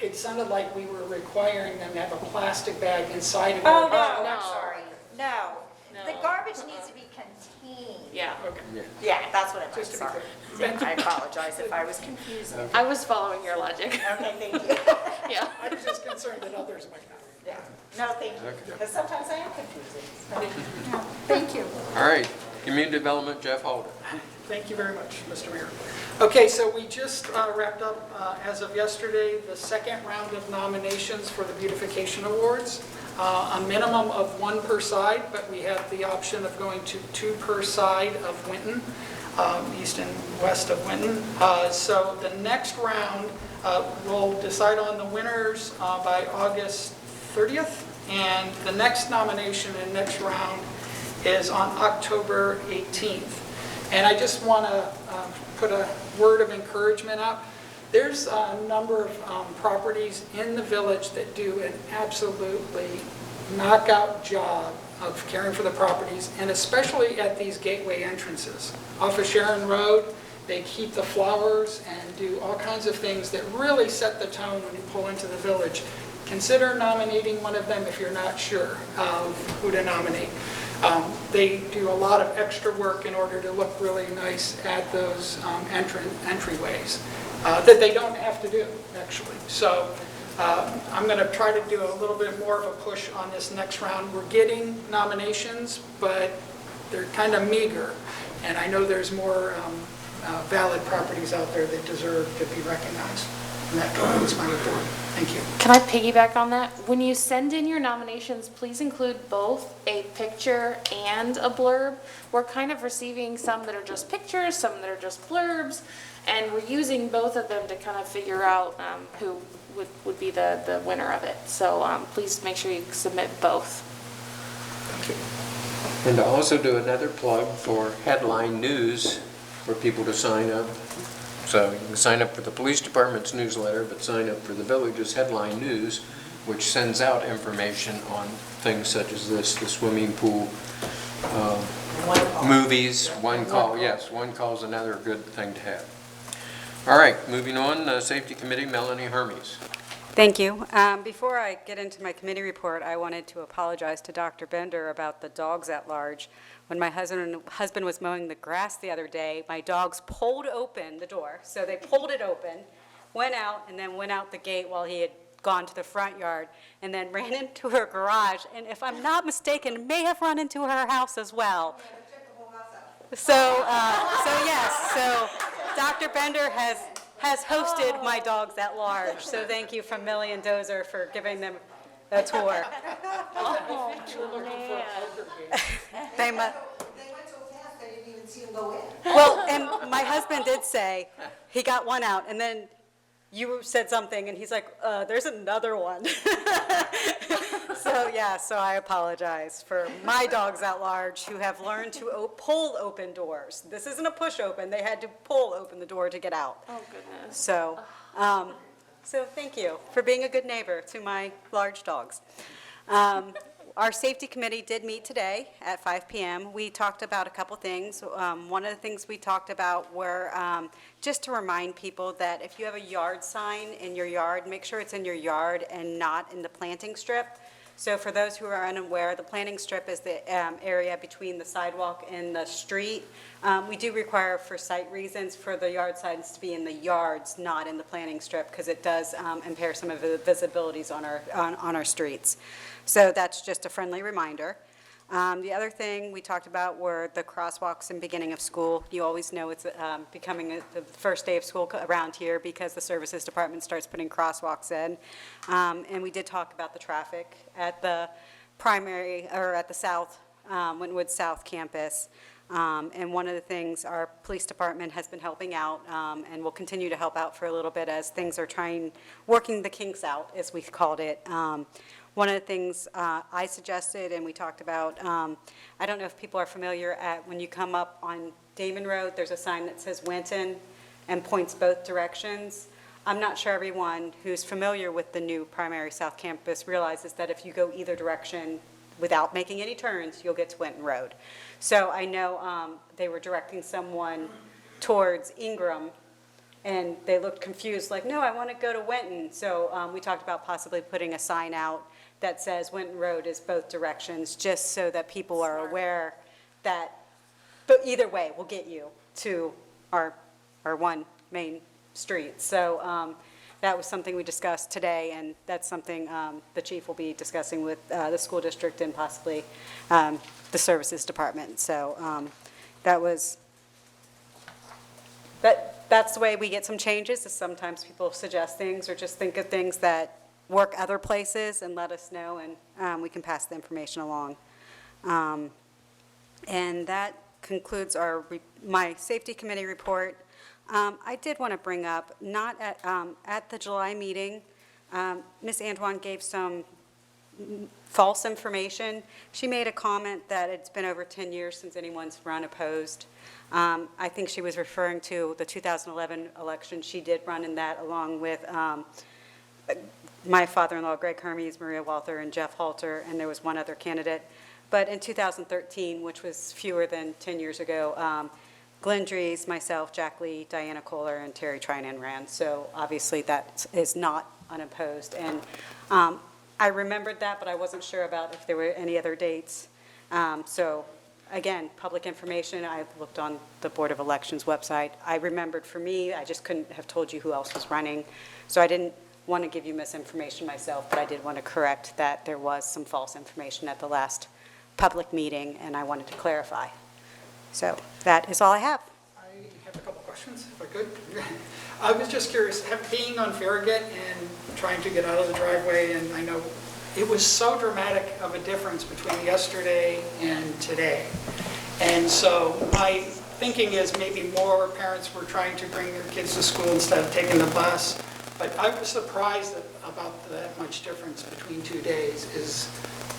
It sounded like we were requiring them to have a plastic bag inside of their. Oh, no, no. I'm sorry. No, the No. garbage needs to be contained. Yeah, Okay. Yeah, that's what I meant, Just to be sorry. clear. I apologize if I was confusing. I was following your logic. Okay, thank you. Yeah. I was just concerned that others might not. Yeah, no, thank you, Okay. because sometimes I am confusing. Thank you. All right, Community Development, Jeff Holder. Thank you very much, Mr. Mayor. Okay, so we just wrapped up, as of yesterday, the second round of nominations for the Beautification Awards. A minimum of one per side, but we have the option of going to two per side of Winton, east and west of Winton. So the next round, we'll decide on the winners by August 30th, and the next nomination and next round is on October 18th. And I just want to put a word of encouragement out. There's a number of properties in the village that do an absolutely knockout job of caring for the properties, and especially at these gateway entrances. Off of Sharon Road, they keep the flowers and do all kinds of things that really set the tone when you pull into the village. Consider nominating one of them if you're not sure of who to nominate. They do a lot of extra work in order to look really nice at those entryways that they don't have to do, actually. So I'm going to try to do a little bit more of a push on this next round. We're getting nominations, but they're kind of meager. And I know there's more valid properties out there that deserve to be recognized. And that concludes my report. Thank you. Can I piggyback on that? When you send in your nominations, please include both a picture and a blurb. We're kind of receiving some that are just pictures, some that are just blurbs, and we're using both of them to kind of figure out who would be the winner of it. So please make sure you submit both. Thank you. And to also do another plug for headline news for people to sign up. So you can sign up for the police department's newsletter, but sign up for the village's headline news, which sends out information on things such as this, the swimming pool, movies, one call. Yes, one call is another good thing to have. All right, moving on, Safety Committee, Melanie Hermes. Thank you. Before I get into my committee report, I wanted to apologize to Dr. Bender about the dogs at large. When my husband was mowing the grass the other day, my dogs pulled open the door. So they pulled it open, went out, and then went out the gate while he had gone to the front yard, and then ran into her garage, and if I'm not mistaken, may have run into her house as well. So yes, so Dr. Bender has hosted my dogs at large, so thank you from Millie and Dozer for giving them a tour. Oh, man. They went so fast, I didn't even see them go in. Well, and my husband did say, he got one out, and then you said something, and he's like, there's another one. So, yeah, so I apologize for my dogs at large who have learned to pull open doors. This isn't a push open. They had to pull open the door to get out. Oh, goodness. So, so thank you for being a good neighbor to my large dogs. Our safety committee did meet today at 5 p.m. We talked about a couple things. One of the things we talked about were just to remind people that if you have a yard sign in your yard, make sure it's in your yard and not in the planting strip. So for those who are unaware, the planting strip is the area between the sidewalk and the street. We do require, for site reasons, for the yard signs to be in the yards, not in the planting strip, because it does impair some of the visibilities on our streets. So that's just a friendly reminder. The other thing we talked about were the crosswalks in beginning of school. You always know it's becoming the first day of school around here because the services department starts putting crosswalks in. And we did talk about the traffic at the primary, or at the South, Wynwood South campus. And one of the things our police department has been helping out and will continue to help out for a little bit as things are working the kinks out, as we called it. One of the things I suggested and we talked about, I don't know if people are familiar when you come up on Damon Road, there's a sign that says Winton and points both directions. I'm not sure everyone who's familiar with the new primary South campus realizes that if you go either direction without making any turns, you'll get to Winton Road. So I know they were directing someone towards Ingram, and they looked confused, like, no, I want to go to Winton. So we talked about possibly putting a sign out that says Winton Road is both directions, just so that people are aware that, but either way will get you to our one main street. So that was something we discussed today, and that's something the chief will be discussing with the school district and possibly the services department. So that's the way we get some changes, is sometimes people suggest things or just think of things that work other places and let us know, and we can pass the information along. And that concludes my safety committee report. I did want to bring up, not at the July meeting, Ms. Antoine gave some false information. She made a comment that it's been over 10 years since anyone's run opposed. I think she was referring to the 2011 election. She did run in that along with my father-in-law, Greg Hermes, Maria Walther, and Jeff Halter, and there was one other candidate. But in 2013, which was fewer than 10 years ago, Glenn Dries, myself, Jack Lee, Diana Kohler, and Terry Trinan ran. So obviously that is not unopposed. And I remembered that, but I wasn't sure about if there were any other dates. So again, public information, I looked on the Board of Elections website. I remembered for me, I just couldn't have told you who else was running. So I didn't want to give you misinformation myself, but I did want to correct that there was some false information at the last public meeting, and I wanted to clarify. So that is all I have. I have a couple questions, if I could. I was just curious, being on Farragut and trying to get out of the driveway, and I know it was so dramatic of a difference between yesterday and today. And so my thinking is maybe more parents were trying to bring their kids to school instead of taking the bus. But I was surprised about that much difference between 2 days.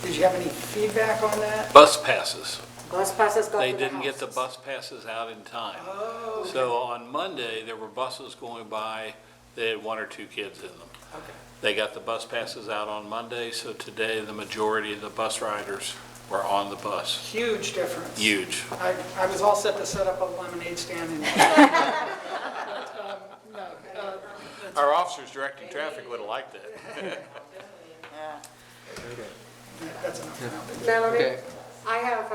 Did you have any feedback on that? Bus passes. Bus passes go They to the didn't get the houses. bus passes out in time. Oh, okay. So on Monday, there were buses going by, they had 1 or 2 kids in them. Okay. They got the bus passes out on Monday, so today the majority of the bus riders were on the bus. Huge difference. Huge. I was all set to set up a lemonade stand and. Our officers directing traffic would have liked that. That's enough. Melody, Okay. I have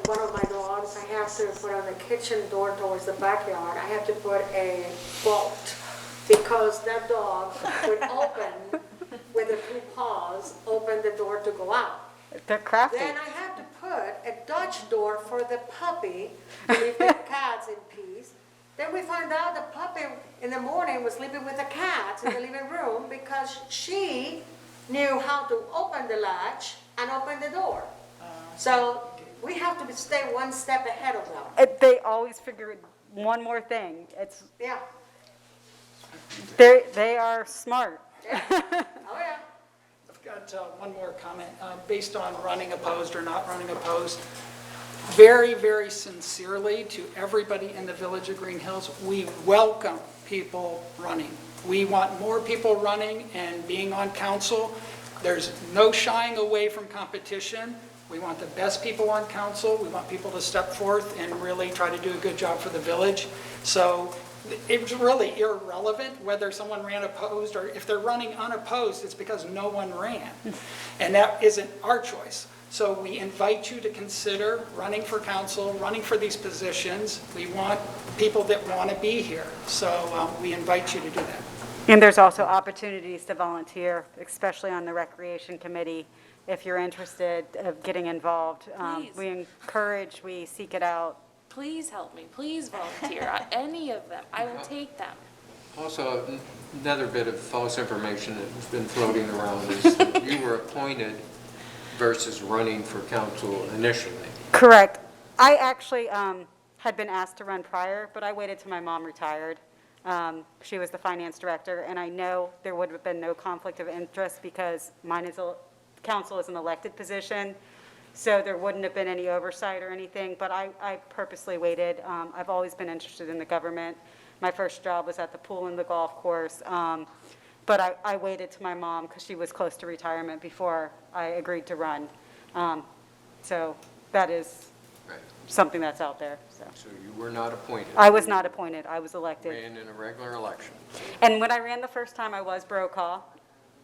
one of my dogs, I have to put on the kitchen door towards the backyard, I have to put a bolt because that dog would open with the 2 paws, open the door to go out. They're crafty. Then I have to put a Dutch door for the puppy to leave the cats in peace. Then we found out the puppy in the morning was sleeping with the cats in the living room because she knew how to open the latch and open the door. So we have to stay one step ahead of them. They always figure one more thing. Yeah. They are smart. Oh, yeah. I've got one more comment. Based on running opposed or not running opposed, very, very sincerely to everybody in the village of Greenhills, we welcome people running. We want more people running and being on council. There's no shying away from competition. We want the best people on council. We want people to step forth and really try to do a good job for the village. So it's really irrelevant whether someone ran opposed or if they're running unopposed, it's because no one ran. And that isn't our choice. So we invite you to consider running for council, running for these positions. We want people that want to be here. So we invite you to do that. And there's also opportunities to volunteer, especially on the Recreation Committee, if you're interested of getting involved. Please. We encourage, we seek it out. Please help me, please volunteer on any of them. I will take them. Also, another bit of false information that's been floating around is that you were appointed versus running for council initially. Correct. I actually had been asked to run prior, but I waited till my mom retired. She was the finance director, and I know there would have been no conflict of interest because council is an elected position, so there wouldn't have been any oversight or anything, but I purposely waited. I've always been interested in the government. My first job was at the pool and the golf course, but I waited to my mom because she was close to retirement before I agreed to run. So that is Right. something that's out there, so. So you were not appointed. I was not appointed, I was elected. Ran in a regular election. And when I ran the first time, I was brokaw.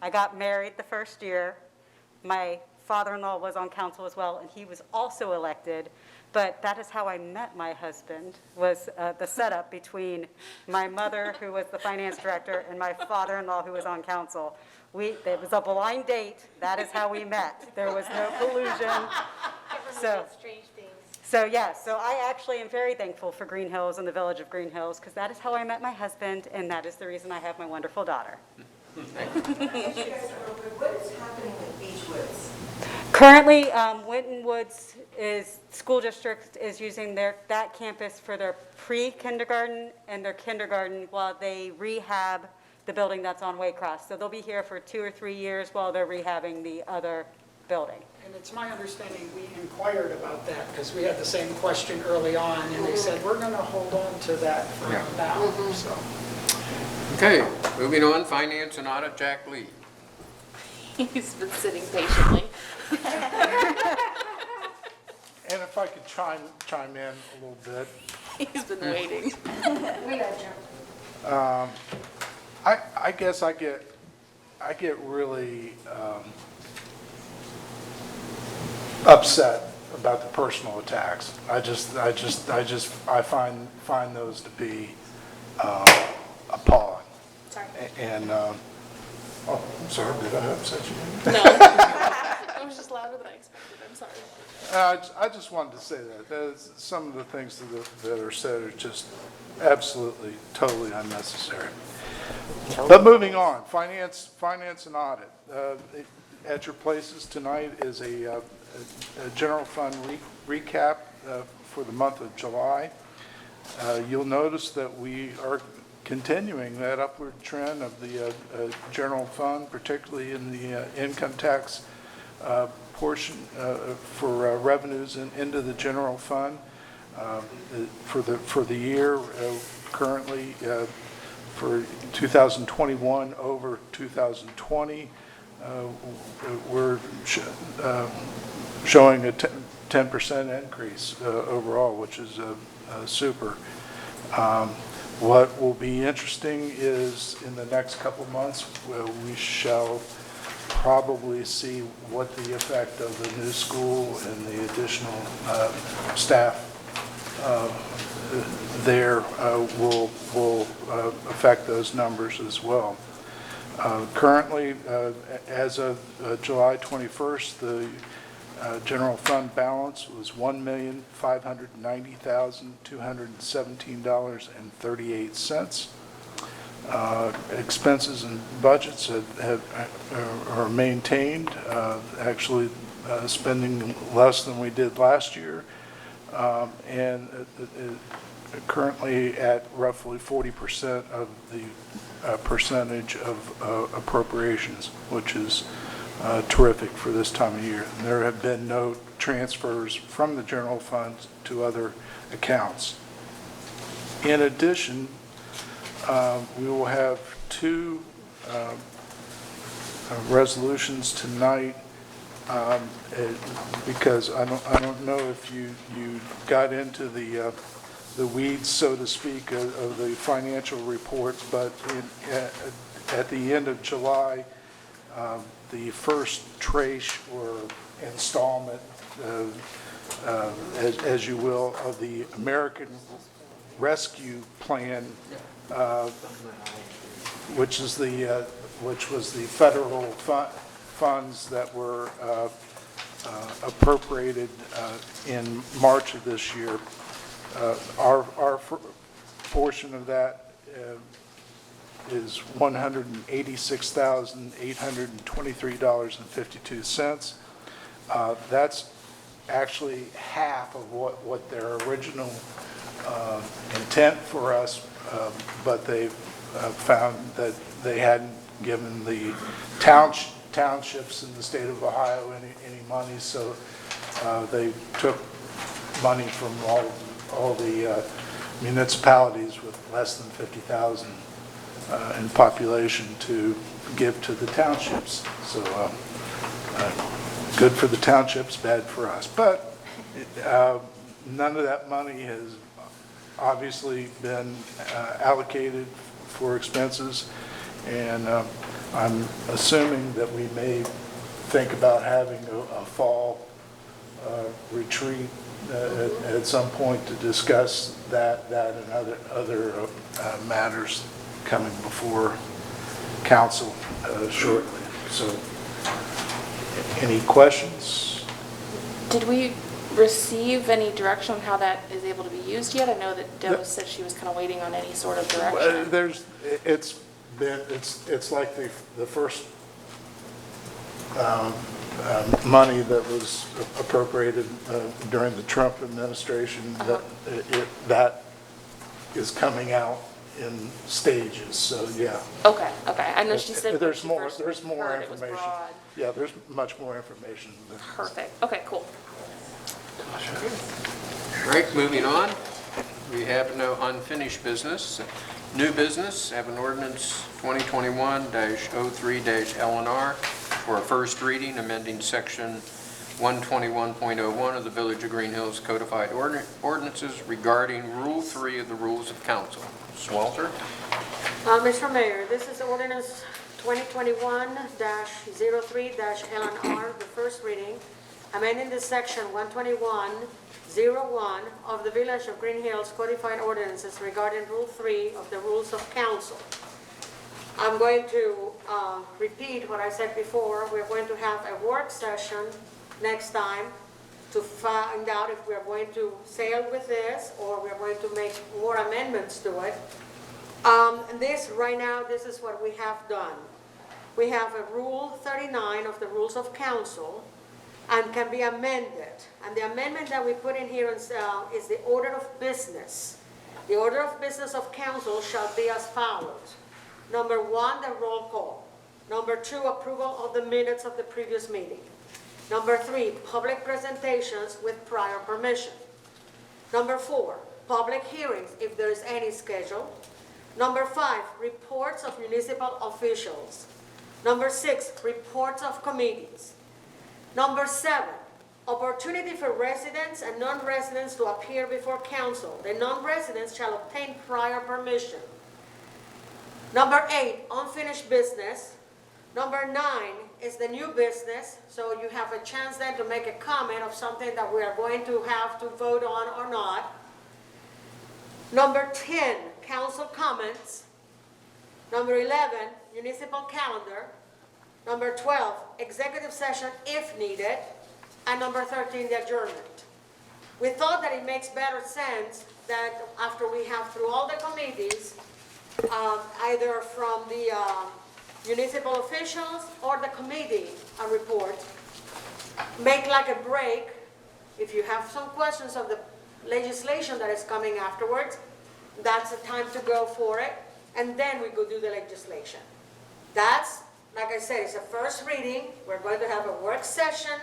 I got married the first year. My father-in-law was on council as well, and he was also elected. But that is how I met my husband, was the setup between my mother, who was the finance director, and my father-in-law, who was on council. It was a blind date. That is how we met. There was no collusion. So I actually am very thankful for Greenhills and the village of Greenhills, because that is how I met my husband, and that is the reason I have my wonderful daughter. What is happening with Beechwoods? Currently, Winton Woods school district is using that campus for their pre-kindergarten and their kindergarten while they rehab the building that's on Waycross. So they'll be here for 2 or 3 years while they're rehabbing the other building. And it's my understanding we inquired about that because we had the same question early on, and they said, we're going to hold on to that for now, so. Okay, moving on, Finance and Audit, Jack Lee. He's been sitting patiently. And if I could chime in a little bit. He's been waiting. We got you. I guess I get really upset about the personal attacks. I find those to be appalling. Sorry. And oh, I'm sorry, did I upset you? No. It was just louder than I expected. I'm sorry. I just wanted to say that some of the things that are said are just absolutely, totally unnecessary. But moving on, finance and audit. At your places tonight is a general fund recap for the month of July. You'll notice that we are continuing that upward trend of the general fund, particularly in the income tax portion for revenues into the general fund. For the year, currently for 2021 over 2020, we're showing a 10% increase overall, which is super. What will be interesting is in the next couple months, we shall probably see what the effect of the new school and the additional staff there will affect those numbers as well. Currently, as of July 21st, the general fund balance was $1,590,217.38. Expenses and budgets are maintained, actually spending less than we did last year, and currently at roughly 40% of the percentage of appropriations, which is terrific for this time of year. And there have been no transfers from the general fund to other accounts. In addition, we will have two resolutions tonight because I don't know if you got into the weeds, so to speak, of the financial report, but at the end of July, the first tranche or installment, as you will, of the American Rescue Plan, which was the federal funds that were appropriated in March of this year. Our portion of that is $186,823.52. That's actually half of what their original intent for us, but they've found that they hadn't given the townships in the state of Ohio any money, so they took money from all the municipalities with less than 50,000 in population to give to the townships. So good for the townships, bad for us. But none of that money has obviously been allocated for expenses, and I'm assuming that we may think about having a fall retreat at some point to discuss that and other matters coming before council shortly. So, any questions? Did we receive any direction on how that is able to be used yet? I know that Deb said she was kind of waiting on any sort of direction. It's like the first money that was appropriated during the Trump administration, that is coming out in stages, so yeah. Okay. I know she said there's more heard it was information. broad. Yeah, there's much more information. Perfect. Okay, cool. All right, moving on. We have no unfinished business. New business, have an ordinance 2021-03-LNR for a first reading, amending section 121.01 of the Village of Greenhills Codified Ordinances regarding Rule 3 of the Rules of Council. Ms. Walter? Mr. Mayor, this is ordinance 2021-03-LNR, the first reading, amending the section 121.01 of the Village of Greenhills Codified Ordinances regarding Rule 3 of the Rules of Council. I'm going to repeat what I said before. We're going to have a work session next time to find out if we're going to sail with this or we're going to make more amendments to it. Right now, this is what we have done. We have a Rule 39 of the Rules of Council and can be amended. And the amendment that we put in here is the order of business. The order of business of council shall be as follows. Number 1, the roll call. Number 2, approval of the minutes of the previous meeting. Number 3, public presentations with prior permission. Number 4, public hearings if there is any scheduled. Number 5, reports of municipal officials. Number 6, reports of committees. Number 7, opportunity for residents and non-residents to appear before council. The non-residents shall obtain prior permission. Number 8, unfinished business. Number 9 is the new business, so you have a chance then to make a comment of something that we are going to have to vote on or not. Number 10, council comments. Number 11, municipal calendar. Number 12, executive session if needed. And number 13, the adjournment. We thought that it makes better sense that after we have through all the committees, either from the municipal officials or the committee report, make like a break. If you have some questions of the legislation that is coming afterwards, that's the time to go for it, and then we go do the legislation. That's, like I said, it's a first reading. We're going to have a work session,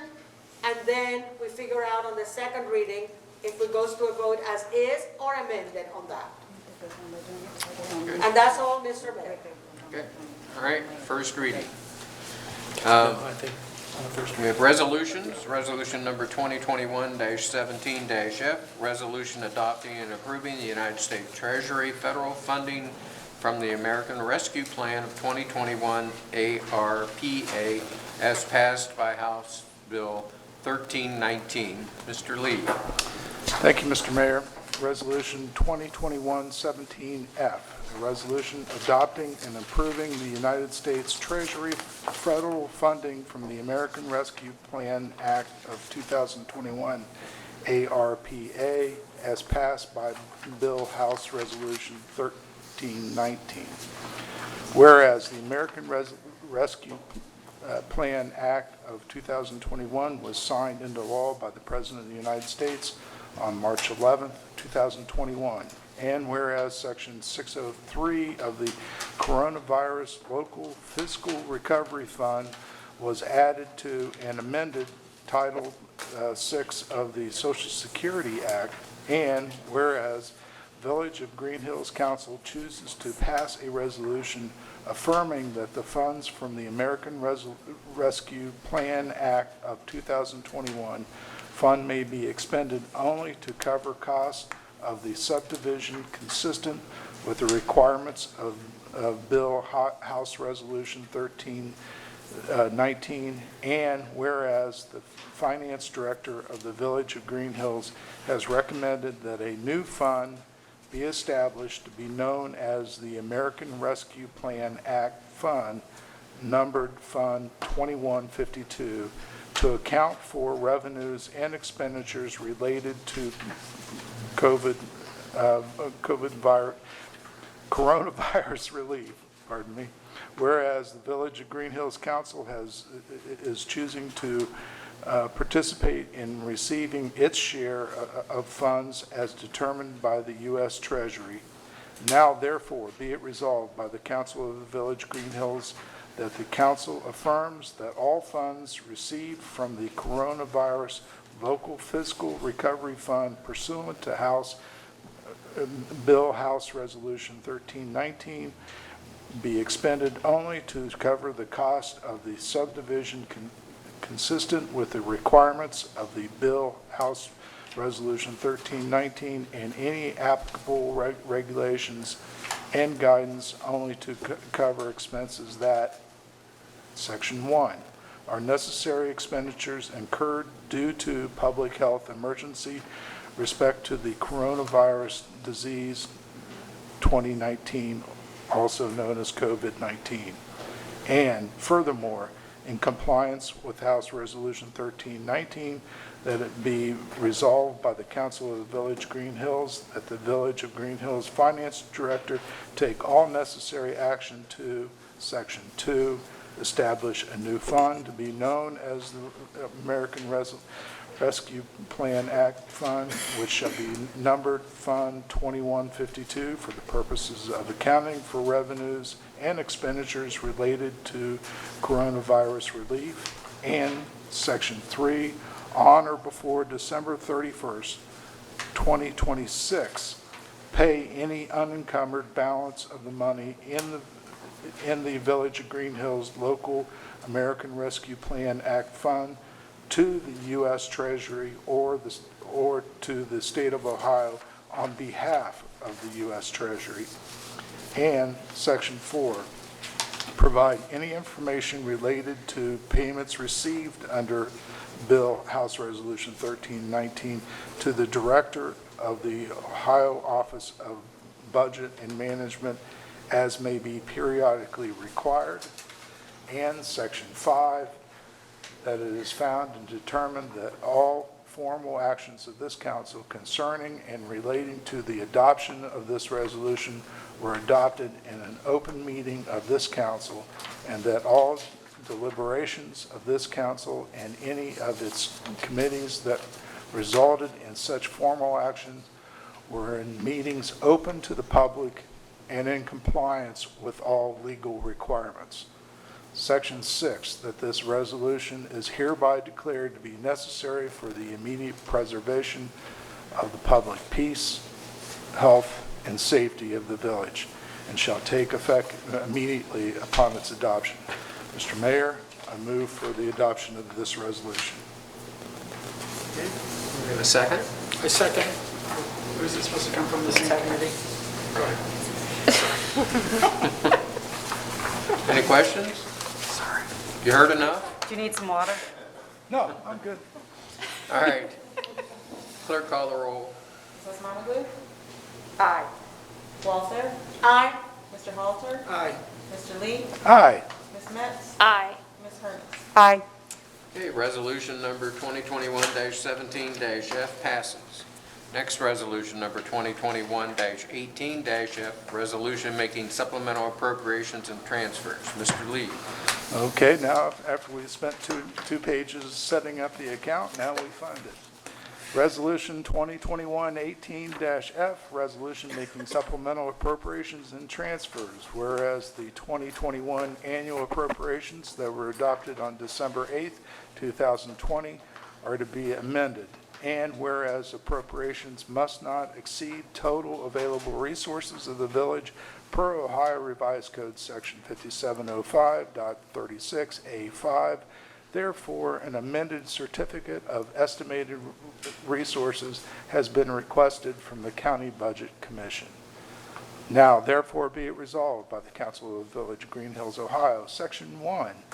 and then we figure out on the second reading if it goes to a vote as is or amended on that. Okay. And that's all, Mr. Mayor. Okay. All right, first reading. We have resolutions. Resolution number 2021-17-F, resolution adopting and approving the United States Treasury federal funding from the American Rescue Plan of 2021 ARPA as passed by House Bill 1319. Mr. Lee. Thank you, Mr. Mayor. Resolution 2021-17F, a resolution adopting and approving the United States Treasury federal funding from the American Rescue Plan Act of 2021, ARPA, as passed by Bill House Resolution 1319. Whereas the American Rescue Plan Act of 2021 was signed into law by the President of the United States on March 11, 2021. And whereas Section 603 of the Coronavirus Local Fiscal Recovery Fund was added to and amended Title 6 of the Social Security Act, and whereas Village of Greenhills Council chooses to pass a resolution affirming that the funds from the American Rescue Plan Act of 2021 fund may be expended only to cover costs of the subdivision consistent with the requirements of Bill House Resolution 1319, and whereas the Finance Director of the Village of Greenhills has recommended that a new fund be established to be known as the American Rescue Plan Act Fund, numbered Fund 2152, to account for revenues and expenditures related to coronavirus relief, whereas the Village of Greenhills Council is choosing to participate in receiving its share of funds as determined by the U.S. Treasury. Now, therefore, be it resolved by the Council of the Village Greenhills that the Council affirms that all funds received from the Coronavirus Local Fiscal Recovery Fund pursuant to Bill House Resolution 1319 be expended only to cover the cost of the subdivision consistent with the requirements of the bill, House Resolution 1319, and any applicable regulations and guidance only to cover expenses that, Section 1, are necessary expenditures incurred due to public health emergency respect to the coronavirus disease 2019, also known as COVID-19. And furthermore, in compliance with House Resolution 1319, that it be resolved by the Council of the Village Greenhills that the Village of Greenhills Finance Director take all necessary action to, Section 2, establish a new fund to be known as the American Rescue Plan Act Fund, which shall be numbered Fund 2152 for the purposes of accounting for revenues and expenditures related to coronavirus relief. And Section 3, on or before December 31st, 2026, pay any unencumbered balance of the money in the Village of Greenhills Local American Rescue Plan Act Fund to the U.S. Treasury or to the state of Ohio on behalf of the U.S. Treasury. And Section 4, provide any information related to payments received under Bill House Resolution 1319 to the Director of the Ohio Office of Budget and Management as may be periodically required. And Section 5, that it is found and determined that all formal actions of this council concerning and relating to the adoption of this resolution were adopted in an open meeting of this council, and that all deliberations of this council and any of its committees that resulted in such formal actions were in meetings open to the public and in compliance with all legal requirements. Section 6, that this resolution is hereby declared to be necessary for the immediate preservation of the public peace, health, and safety of the village, and shall take effect immediately upon its adoption. Mr. Mayor, I move for the adoption of this resolution. Okay. We have a second? I second. Who is it supposed to come from, the same committee? Go ahead. Any questions? Sorry. You heard enough? Do you need some water? No, I'm good. All right. Clerk, call the roll. Mrs. Montague? Aye. Walther? Aye. Mr. Halter? Aye. Mr. Lee? Aye. Ms. Metz? Aye. Ms. Hermes? Aye. Okay, resolution number 2021-17-F passes. Next resolution, number 2021-18-F, resolution making supplemental appropriations and transfers. Mr. Lee. Okay, now after we spent two pages setting up the account, now we fund it. Resolution 2021-18-F, resolution making supplemental appropriations and transfers, whereas the 2021 annual appropriations that were adopted on December 8th, 2020 are to be amended. And whereas appropriations must not exceed total available resources of the village per Ohio Revised Code Section 5705.36A5, therefore, an amended certificate of estimated resources has been requested from the County Budget Commission. Now, therefore, be it resolved by the Council of the Village of Greenhills, Ohio, Section 1,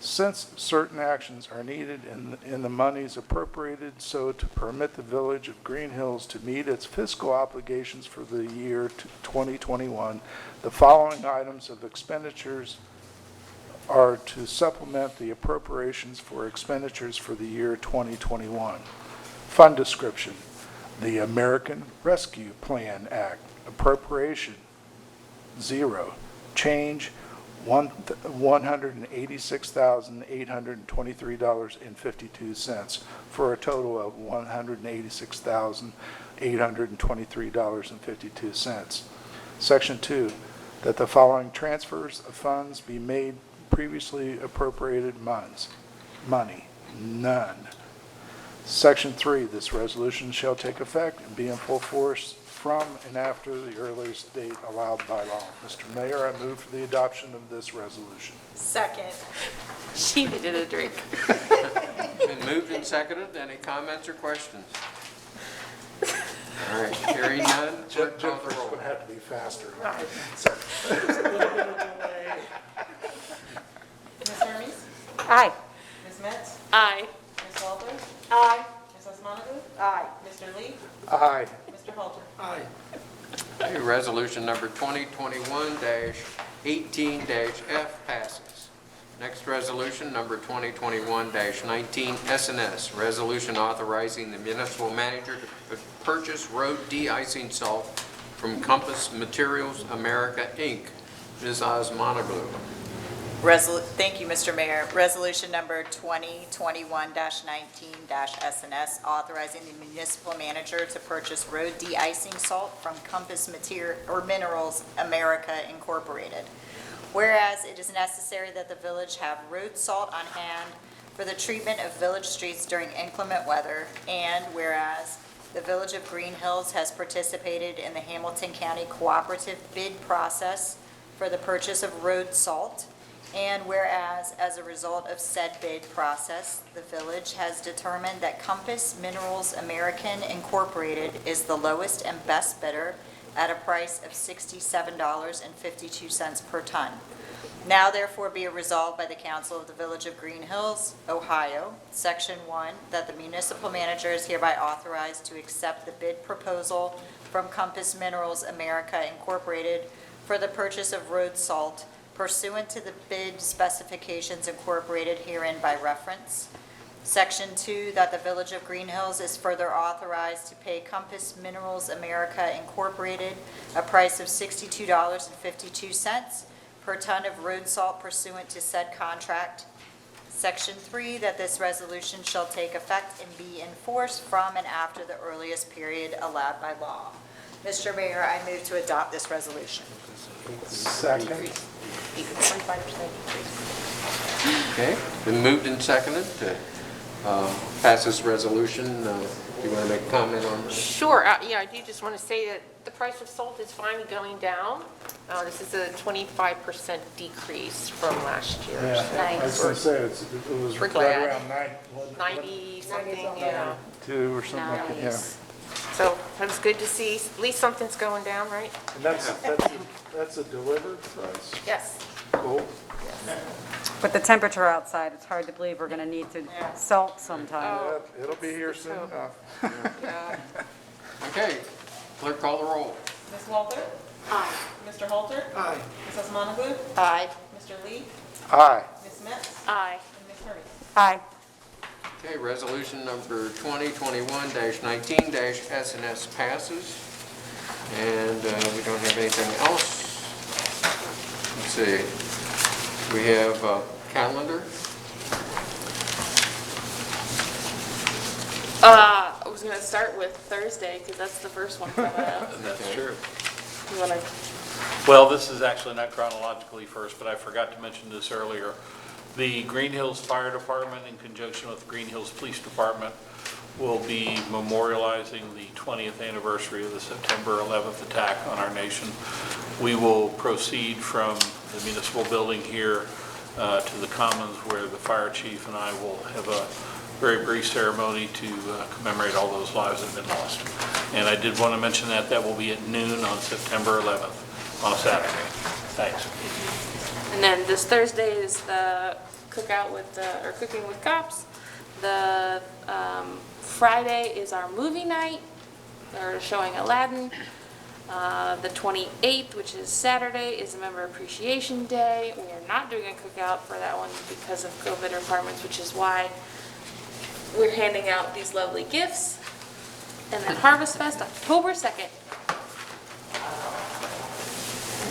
since certain actions are needed in the monies appropriated so to permit the Village of Greenhills to meet its fiscal obligations for the year 2021, the following items of expenditures are to supplement the appropriations for expenditures for the year 2021. Fund description, the American Rescue Plan Act, appropriation, 0, change, $186,823.52 for a total of $186,823.52. Section 2, that the following transfers of funds be made previously appropriated money, none. Section 3, this resolution shall take effect and be in full force from and after the earliest date allowed by law. Mr. Mayor, I move for the adoption of this resolution. Second. She needed a drink. Been moved and seconded. Any comments or questions? All right, hearing none, clerk call the roll. Going to have to be faster. Ms. Hermes? Aye. Ms. Metz? Aye. Ms. Walters? Aye. Ms. Osmanagu? Aye. Mr. Lee? Aye. Mr. Halter? Aye. Okay, resolution number 2021-18-F passes. Next resolution, number 2021-19 SNS, resolution authorizing the municipal manager to purchase road de-icing salt from Compass Materials America, Inc. Ms. Osmanagu. Thank you, Mr. Mayor. Resolution number 2021-19-SNS, authorizing the municipal manager to purchase road de-icing salt from Compass Minerals America Incorporated. Whereas it is necessary that the village have road salt on hand for the treatment of village streets during inclement weather, and whereas the Village of Greenhills has participated in the Hamilton County Cooperative bid process for the purchase of road salt, and whereas, as a result of said bid process, the village has determined that Compass Minerals American Incorporated is the lowest and best bidder at a price of $67.52 per ton. Now therefore be it resolved by the Council of the Village of Greenhills, Ohio, Section 1, that the municipal manager is hereby authorized to accept the bid proposal from Compass Minerals America Incorporated for the purchase of road salt pursuant to the bid specifications incorporated herein by reference. Section 2, that the Village of Greenhills is further authorized to pay Compass Minerals America Incorporated a price of $62.52 per ton of road salt pursuant to said contract. Section 3, that this resolution shall take effect and be enforced from and after the earliest period allowed by law. Mr. Mayor, I move to adopt this resolution. Second. 25% increase. Okay, been moved and seconded to pass this resolution. Do you want to make a comment on this? Sure, yeah, I do just want to say that the price of salt is finally going down. This is a 25% decrease from last year. Yeah, I was going to say, it was We're right glad. around 90 something, yeah. 92 or something like that, yeah. So that was good to see. At least something's going down, right? And that's a delivered price? Yes. Cool. With the temperature outside, it's hard to believe we're going to need to salt sometime. Yep, it'll be here soon enough. Yeah. Okay, clerk call the roll. Ms. Walter? Aye. Mr. Halter? Aye. Ms. Osmanagu? Aye. Mr. Lee? Aye. Ms. Metz? Aye. And Ms. Hermes? Aye. Okay, resolution number 2021-19-SNS passes. And we don't have anything else. Let's see. We have calendar. I was going to start with Thursday because that's the first one coming up. That's true. You want to? Well, this is actually not chronologically first, but I forgot to mention this earlier. The Greenhills Fire Department, in conjunction with the Greenhills Police Department, will be memorializing the 20th anniversary of the September 11th attack on our nation. We will proceed from the municipal building here to the Commons, where the fire chief and I will have a very brief ceremony to commemorate all those lives that have been lost. And I did want to mention that will be at noon on September 11th, on a Saturday. Thanks. And then this Thursday is the cookout with or cooking with cops. The Friday is our movie night. They're showing Aladdin. The 28th, which is Saturday, is a Member Appreciation Day. We are not doing a cookout for that one because of COVID requirements, which is why we're handing out these lovely gifts. And then Harvest Fest, October 2nd.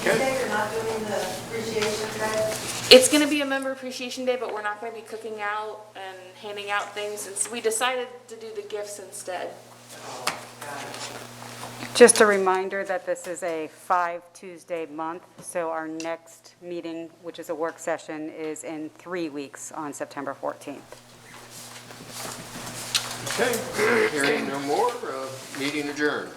You say you're not doing the appreciation day? It's going to be a Member Appreciation Day, but we're not going to be cooking out and handing out things. And so we decided to do the gifts instead. Just a reminder that this is a 5-Tuesday month, so our next meeting, which is a work session, is in 3 weeks on September 14th. Okay, hearing no more, meeting adjourned.